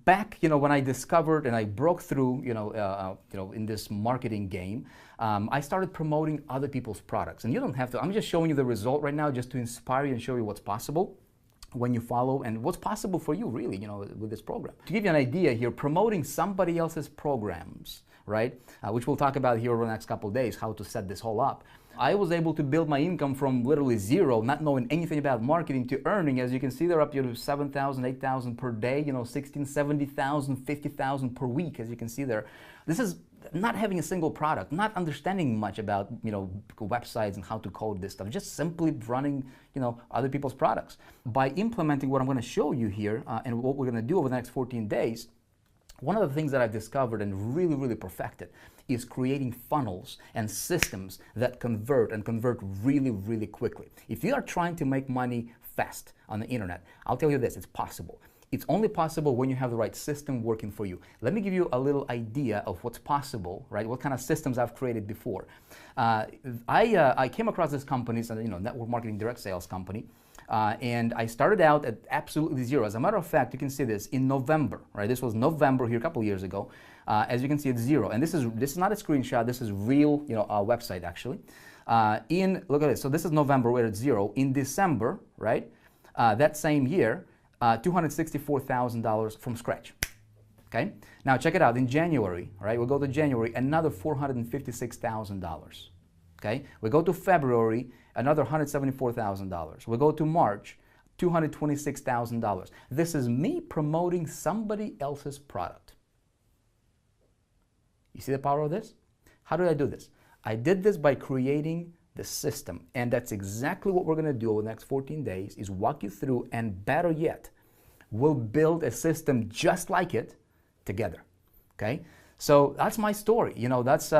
Back, when I discovered and I broke through, in this marketing game, I started promoting other people's products. And you don't have to. I'm just showing you the result right now just to inspire you and show you what's possible when you follow and what's possible for you, really, with this program. To give you an idea here, promoting somebody else's programs, right, which we'll talk about here over the next couple of days, how to set this whole up. I was able to build my income from literally zero, not knowing anything about marketing, to earning, as you can see, they're up to 7,000, 8,000 per day, 16, 70,000, 50,000 per week, as you can see there. This is not having a single product, not understanding much about, websites and how to code this stuff, just simply running, other people's products. By implementing what I'm going to show you here and what we're going to do over the next 14 days, one of the things that I've discovered and really, really perfected is creating funnels and systems that convert really, really quickly. If you are trying to make money fast on the internet, I'll tell you this, it's possible. It's only possible when you have the right system working for you. Let me give you a little idea of what's possible, right? What kind of systems I've created before. I came across this company, it's a network marketing direct sales company. And I started out at absolutely zero. As a matter of fact, you can see this in November, right? This was November here a couple of years ago. As you can see, it's zero. And this is not a screenshot. This is real, our website actually. Look at this. So this is November where it's zero. In December, right? That same year, $264,000 from scratch. Okay. Now check it out. In January, right? We'll go to January, another $456,000. Okay. We go to February, another $174,000. We go to March, $226,000. This is me promoting somebody else's product. You see the power of this? How did I do this? I did this by creating the system, and that's exactly what we're going to do over the next 14 days, is walk you through, and better yet, we'll build a system just like it together. Okay? So that's my story. That's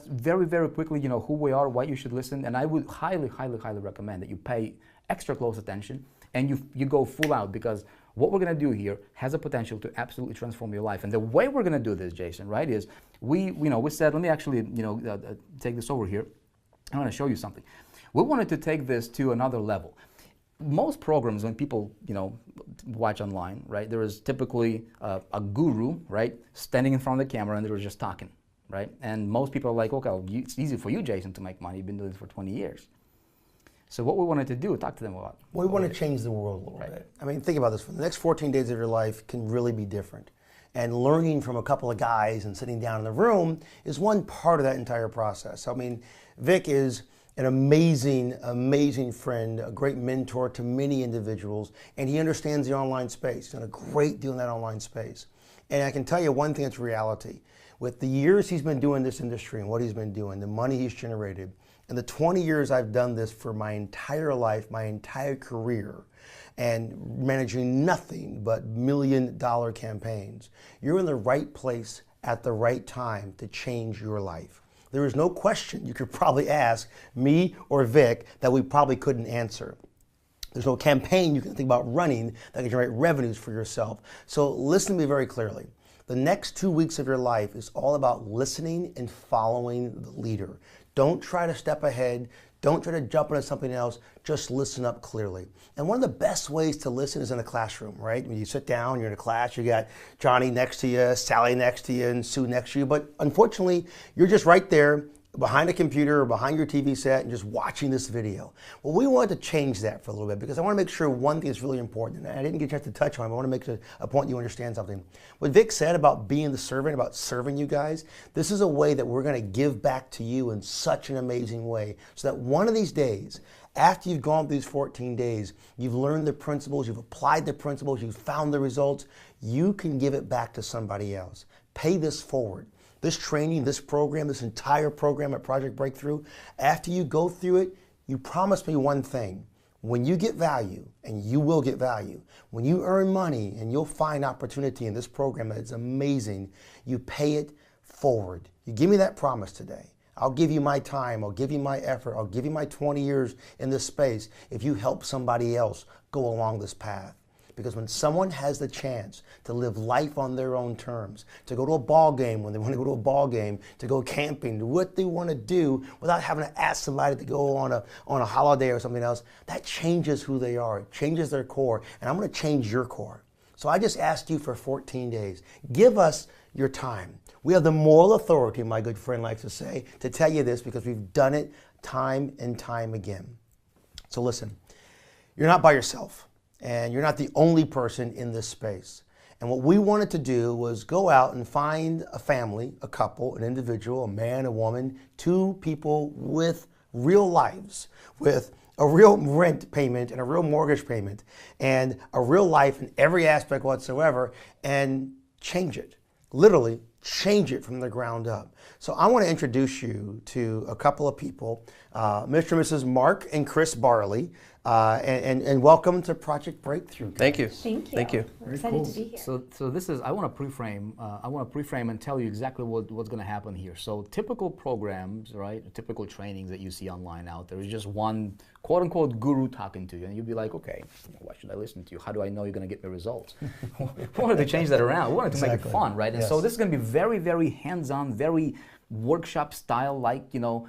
very, very quickly, who we are, why you should listen. And I would highly, highly, highly recommend that you pay extra close attention and you go full out, because what we're going to do here has a potential to absolutely transform your life. And the way we're going to do this, Jason, right, is we said, let me actually, take this over here. I want to show you something. We wanted to take this to another level. Most programs, when people, watch online, right, there is typically a guru, right, standing in front of the camera, and they were just talking, right? And most people are like, okay, well, it's easy for you, Jason, to make money. You've been doing this for 20 years. So what we wanted to do, talk to them about. We want to change the world a little bit. I mean, think about this. For the next 14 days of your life can really be different. And learning from a couple of guys and sitting down in the room is one part of that entire process. I mean, Vic is an amazing, amazing friend, a great mentor to many individuals, and he understands the online space. He's done a great deal in that online space. And I can tell you one thing that's reality. With the years he's been doing this industry and what he's been doing, the money he's generated, and the 20 years I've done this for my entire life, my entire career, and managing nothing but million-dollar campaigns, you're in the right place at the right time to change your life. There is no question you could probably ask me or Vic that we probably couldn't answer. There's no campaign you can think about running that can generate revenues for yourself. So listen to me very clearly. The next 2 weeks of your life is all about listening and following the leader. Don't try to step ahead. Don't try to jump into something else. Just listen up clearly. And one of the best ways to listen is in a classroom, right? When you sit down, you're in a class, you got Johnny next to you, Sally next to you, and Sue next to you. But unfortunately, you're just right there behind a computer or behind your TV set and just watching this video. Well, we wanted to change that for a little bit because I want to make sure one thing is really important, and I didn't get a chance to touch on it, but I want to make a point you understand something. What Vic said about being the servant, about serving you guys, this is a way that we're going to give back to you in such an amazing way so that one of these days, after you've gone through these 14 days, you've learned the principles, you've applied the principles, you've found the results, you can give it back to somebody else. Pay this forward. This training, this program, this entire program at Project Breakthrough, after you go through it, you promise me one thing. When you get value, and you will get value, when you earn money and you'll find opportunity in this program that is amazing, you pay it forward. You give me that promise today. I'll give you my time, I'll give you my effort, I'll give you my 20 years in this space if you help somebody else go along this path. Because when someone has the chance to live life on their own terms, to go to a ball game when they want to go to a ball game, to go camping, to what they want to do without having to ask somebody to go on a holiday or something else, that changes who they are. It changes their core. And I'm going to change your core. So I just asked you for 14 days. Give us your time. We have the moral authority, my good friend likes to say, to tell you this because we've done it time and time again. So listen, you're not by yourself. And you're not the only person in this space. And what we wanted to do was go out and find a family, a couple, an individual, a man, a woman, two people with real lives, with a real rent payment and a real mortgage payment and a real life in every aspect whatsoever, and change it. Literally change it from the ground up. So I want to introduce you to a couple of people, Mr. and Mrs. Mark and Chris Barley, and welcome to Project Breakthrough. Thank you. Thank you. Thank you. We're excited to be here. So this is, I want to pre-frame and tell you exactly what's going to happen here. So typical programs, right, typical trainings that you see online out there is just one quote-unquote guru talking to you, and you'll be like, okay, why should I listen to you? How do I know you're going to get me results? We wanted to change that around. We wanted to make it fun, right? And so this is going to be very, very hands-on, very workshop style, like, you know,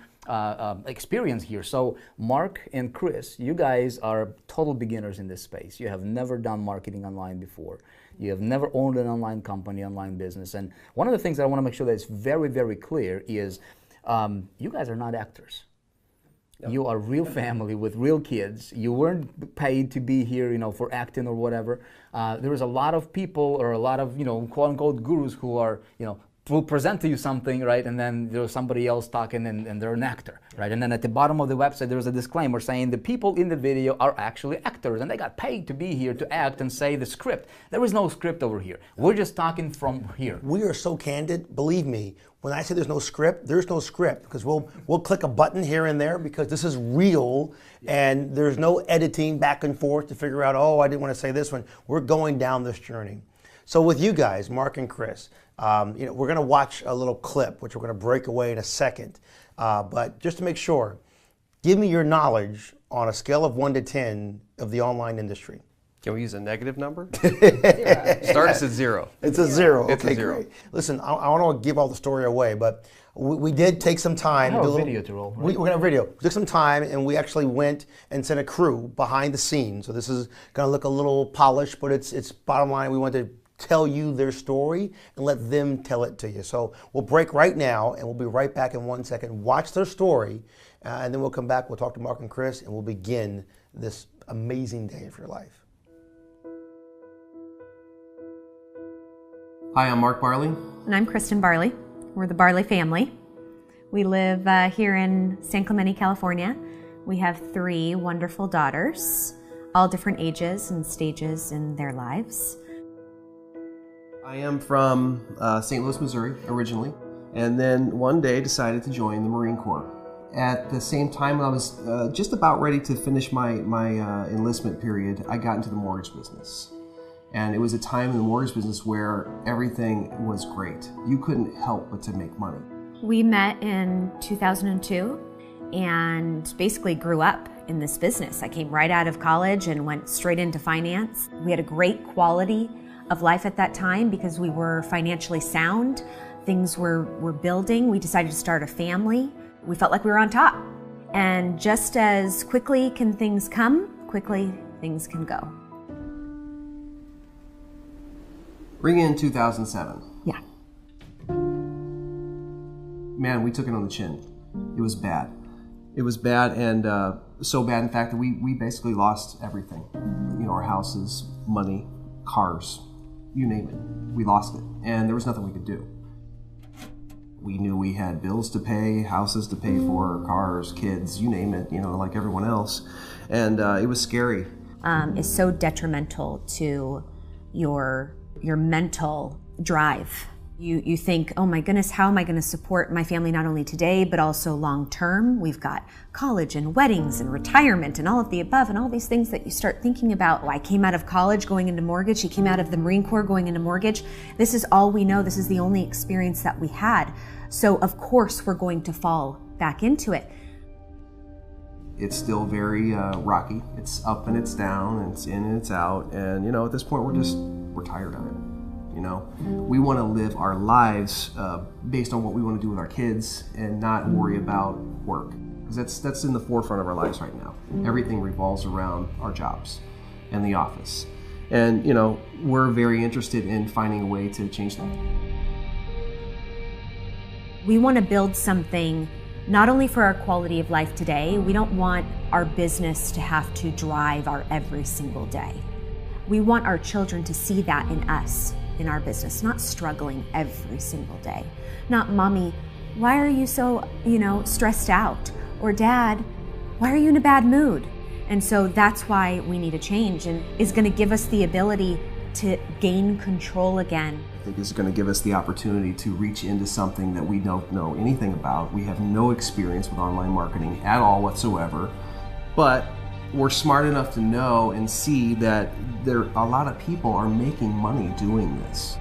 experience here. So Mark and Chris, you guys are total beginners in this space. You have never done marketing online before. You have never owned an online company, online business. And one of the things that I want to make sure that is very, very clear is you guys are not actors. Yep. You are real family with real kids. You weren't paid to be here, you know, for acting or whatever. There is a lot of people or a lot of, you know, quote unquote gurus who are, you know, will present to you something, right, and then there's somebody else talking and they're an actor, right? And then at the bottom of the website there's a disclaimer saying the people in the video are actually actors and they got paid to be here to act and say the script. There is no script over here. We're just talking from here. We are so candid, believe me, when I say there's no script because we'll click a button here and there because this is real and there's no editing back and forth to figure out, oh, I didn't want to say this one. We're going down this journey. So with you guys, Mark and Chris, you know, we're going to watch a little clip, which we're going to break away in a second. But just to make sure, give me your knowledge on a scale of 1 to 10 of the online industry. Can we use a negative number? Start us at 0. It's a 0. It's okay, a 0. Great. Listen, I don't want to give all the story away, but we did take some time. I have a video to roll. Right? We're going to have a video. We took some time, and we actually went and sent a crew behind the scenes. So this is going to look a little polished, but it's bottom line. We want to tell you their story and let them tell it to you. So we'll break right now, and we'll be right back in 1 second. Watch their story, and then we'll come back. We'll talk to Mark and Chris, and we'll begin this amazing day of your life. Hi, I'm Mark Barley. And I'm Kristen Barley. We're the Barley family. We live here in San Clemente, California. We have 3 wonderful daughters, all different ages and stages in their lives. I am from St. Louis, Missouri, originally, and then one day decided to join the Marine Corps. At the same time, I was just about ready to finish my enlistment period. I got into the mortgage business. And it was a time in the mortgage business where everything was great. You couldn't help but to make money. We met in 2002 and basically grew up in this business. I came right out of college and went straight into finance. We had a great quality of life at that time because we were financially sound. Things were building. We decided to start a family. We felt like we were on top. And just as quickly can things come, quickly things can go. Ring in 2007. Yeah. Man, we took it on the chin. It was bad. It was bad, and so bad, in fact, that we basically lost everything. You know, our houses, money, cars, you name it. We lost it, and there was nothing we could do. We knew we had bills to pay, houses to pay for, cars, kids, you name it, you know, like everyone else. And it was scary. Is so detrimental to your mental drive. You think, oh my goodness, how am I going to support my family not only today, but also long term? We've got college and weddings and retirement and all of the above and all these things that you start thinking about. I came out of college going into mortgage. He came out of the Marine Corps going into mortgage. This is all we know. This is the only experience that we had. So of course we're going to fall back into it. It's still very rocky. It's up and it's down, it's in and it's out. And you know, at this point, we're tired of it. You know, we want to live our lives based on what we want to do with our kids and not worry about work, because that's in the forefront of our lives right now. Everything revolves around our jobs and the office, and you know, we're very interested in finding a way to change that. We want to build something not only for our quality of life today. We don't want our business to have to drive our every single day. We want our children to see that in us, in our business, not struggling every single day. Not, Mommy, why are you so, stressed out? Or Dad, why are you in a bad mood? And so that's why we need a change, and is going to give us the ability to gain control again. I think it's going to give us the opportunity to reach into something that we don't know anything about. We have no experience with online marketing at all whatsoever, but we're smart enough to know and see that a lot of people are making money doing this.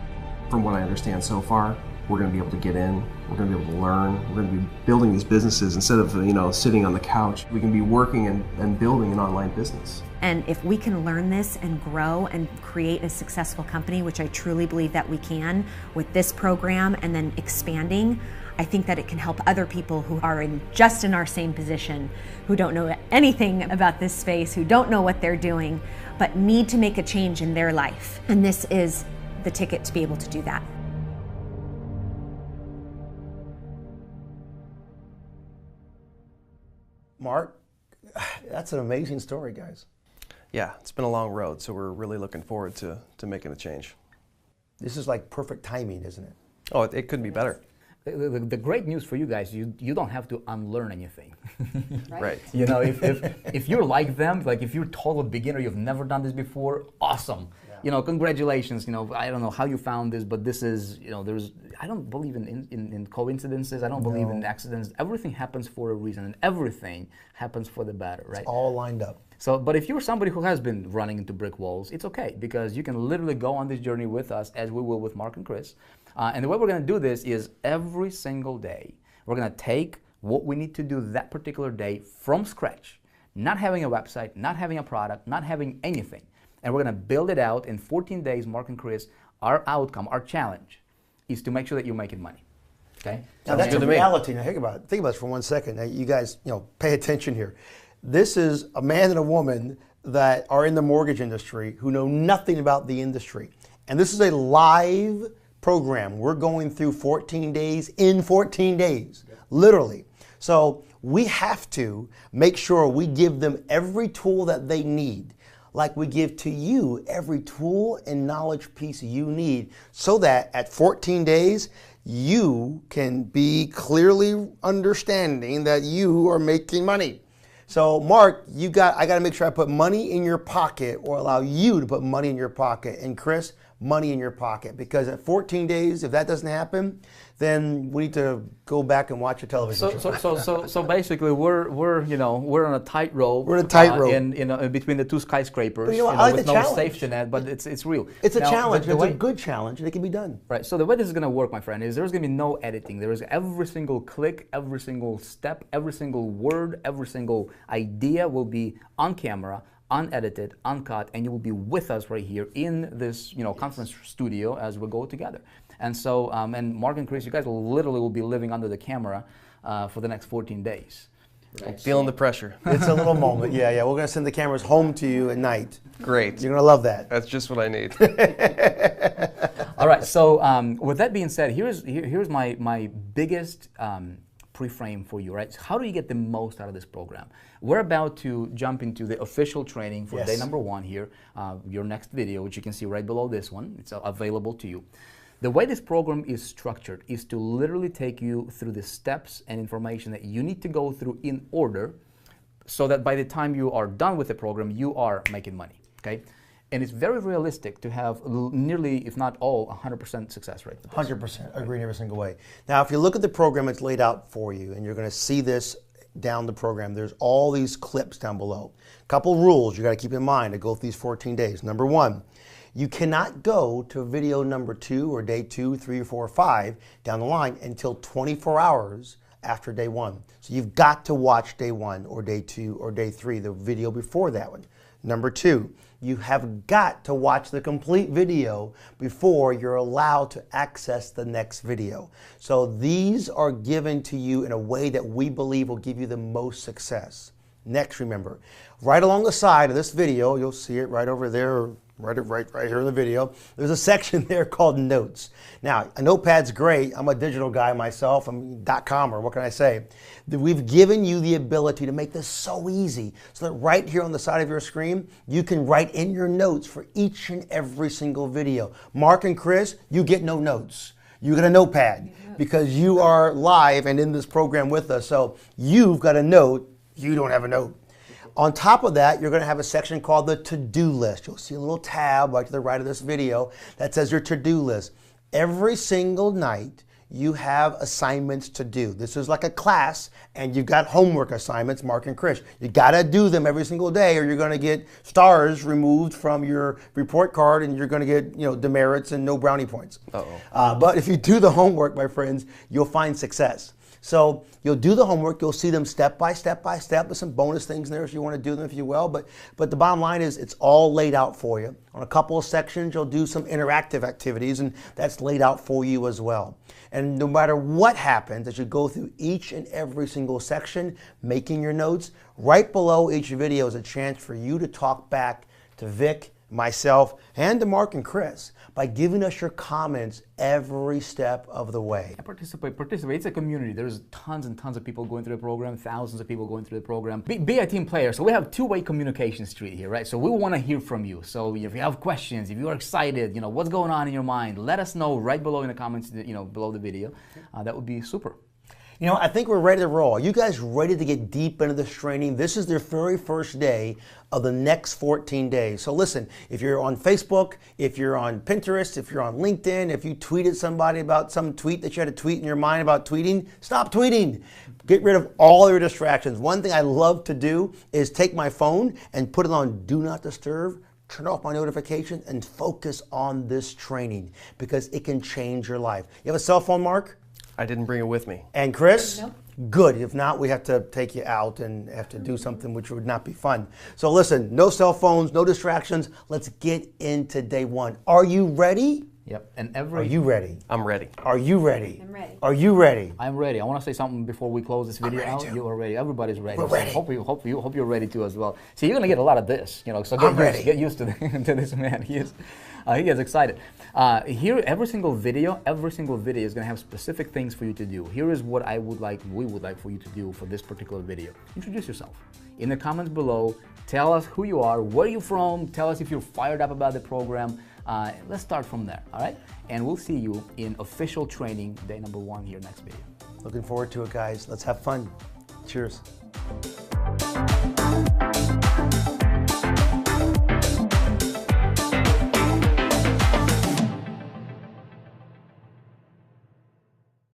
From what I understand so far, we're going to be able to get in, we're going to be able to learn, we're going to be building these businesses instead of sitting on the couch. We can be working and building an online business. And if we can learn this and grow and create a successful company, which I truly believe that we can with this program and then expanding, I think that it can help other people who are just in our same position, who don't know anything about this space, who don't know what they're doing, but need to make a change in their life. And this is the ticket to be able to do that. Mark, that's an amazing story, guys. Yeah, it's been a long road, so we're really looking forward to making a change. This is like perfect timing, isn't it? Oh, it couldn't be better. The great news for you guys, you don't have to unlearn anything. Right. If you're like them, like if you're total beginner, you've never done this before, awesome. Yeah. Congratulations. I don't know how you found this, but this is, I don't believe in coincidences. I don't believe in accidents. Everything happens for a reason, and everything happens for the better, right? It's all lined up. So, but if you're somebody who has been running into brick walls, it's okay, because you can literally go on this journey with us, as we will with Mark and Chris. And the way we're going to do this is every single day, we're going to take what we need to do that particular day from scratch, not having a website, not having a product, not having anything. And we're going to build it out in 14 days, Mark and Chris. Our outcome, our challenge, is to make sure that you're making money. Okay? Now that's a reality. Now think about this for 1 second. Now you guys, pay attention here. This is a man and a woman that are in the mortgage industry who know nothing about the industry. And this is a live program. We're going through 14 days in 14 days, literally. So we have to make sure we give them every tool that they need, like we give to you every tool and knowledge piece you need, so that at 14 days, you can be clearly understanding that you are making money. So Mark, I got to make sure I put money in your pocket, or allow you to put money in your pocket. And Chris, money in your pocket, because at 14 days, if that doesn't happen, then we need to go back and watch a television show. So basically, we're on a tightrope. We're on a tightrope in between the two skyscrapers. But I like with the no challenge. safety net, but it's real. It's a challenge. It's a good challenge, and it can be done. Right. So the way this is going to work, my friend, is there's going to be no editing. There is every single click, every single step, every single word, every single idea will be on camera, unedited, uncut, and you will be with us right here in this, conference studio as we go together. And so, and Mark and Chris, you guys literally will be living under the camera for the next 14 days. I'm feeling the pressure. It's a little moment. Yeah. We're going to send the cameras home to you at night. Great. You're going to love that. That's just what I need. All right. So with that being said, here's my biggest pre-frame for you, right? So how do you get the most out of this program? We're about to jump into the official training for day number 1 here, your next video, which you can see right below this one. It's available to you. The way this program is structured is to literally take you through the steps and information that you need to go through in order so that by the time you are done with the program, you are making money, okay? And it's very realistic to have nearly, if not all, 100% success rate. 100%. Agree in every single way. Now, if you look at the program, it's laid out for you, and you're going to see this down the program. There's all these clips down below. Couple rules you got to keep in mind to go through these 14 days. Number 1, you cannot go to video number 2 or day 2, 3, 4, 5 down the line until 24 hours after day 1. So you've got to watch day 1 or day 2 or day 3, the video before that one. Number 2, you have got to watch the complete video before you're allowed to access the next video. So these are given to you in a way that we believe will give you the most success. Next, remember, right along the side of this video, you'll see it right over there, right here in the video, there's a section there called Notes. Now, a notepad's great. I'm a digital guy myself. I'm .com-er, what can I say? We've given you the ability to make this so easy so that right here on the side of your screen, you can write in your notes for each and every single video. Mark and Chris, you get no notes. You get a notepad because you are live and in this program with us. So you've got a note, you don't have a note. On top of that, you're going to have a section called the to-do list. You'll see a little tab right to the right of this video that says your to-do list. Every single night, you have assignments to do. This is like a class, and you've got homework assignments, Mark and Chris. You got to do them every single day, or you're going to get stars removed from your report card, and you're going to get demerits and no brownie points. But if you do the homework, my friends, you'll find success. So you'll do the homework, you'll see them step by step with some bonus things in there if you want to do them, if you will. But the bottom line is it's all laid out for you. On a couple of sections, you'll do some interactive activities, and that's laid out for you as well. And no matter what happens as you go through each and every single section, making your notes, right below each video is a chance for you to talk back to Vic, myself, and to Mark and Chris by giving us your comments every step of the way. Participate. It's a community. There's tons and tons of people going through the program, thousands of people going through the program. Be a team player. So we have two-way communication street here, right? So we want to hear from you. So if you have questions, if you are excited, what's going on in your mind, let us know right below in the comments, below the video. That would be super. I think we're ready to roll. Are you guys ready to get deep into this training? This is their very first day of the next 14 days. So listen, if you're on Facebook, if you're on Pinterest, if you're on LinkedIn, if you tweeted somebody about some tweet that you had a tweet in your mind about tweeting, stop tweeting. Get rid of all your distractions. One thing I love to do is take my phone and put it on Do Not Disturb, turn off my notifications, and focus on this training because it can change your life. You have a cell phone, Mark? I didn't bring it with me. And Chris? Nope. Good. If not, we have to take you out and have to do something which would not be fun. So listen, no cell phones, no distractions. Let's get into day 1. Are you ready? Yep. And Are you ready? I'm ready. Are you ready? I'm ready. Are you ready? I'm ready. I want to say something before we close this video out. too. You are ready. Everybody's ready. We're ready. So hope you're ready too as well. So you're gonna get a lot of this, So get used to, to this man. He is excited. Here, every single video is gonna have specific things for you to do. Here is what we would like for you to do for this particular video. Introduce yourself. In the comments below, tell us who you are, where you're from, tell us if you're fired up about the program. Let's start from there, all right? And we'll see you in official training, day number 1 here next video. Looking forward to it, guys. Let's have fun. Cheers.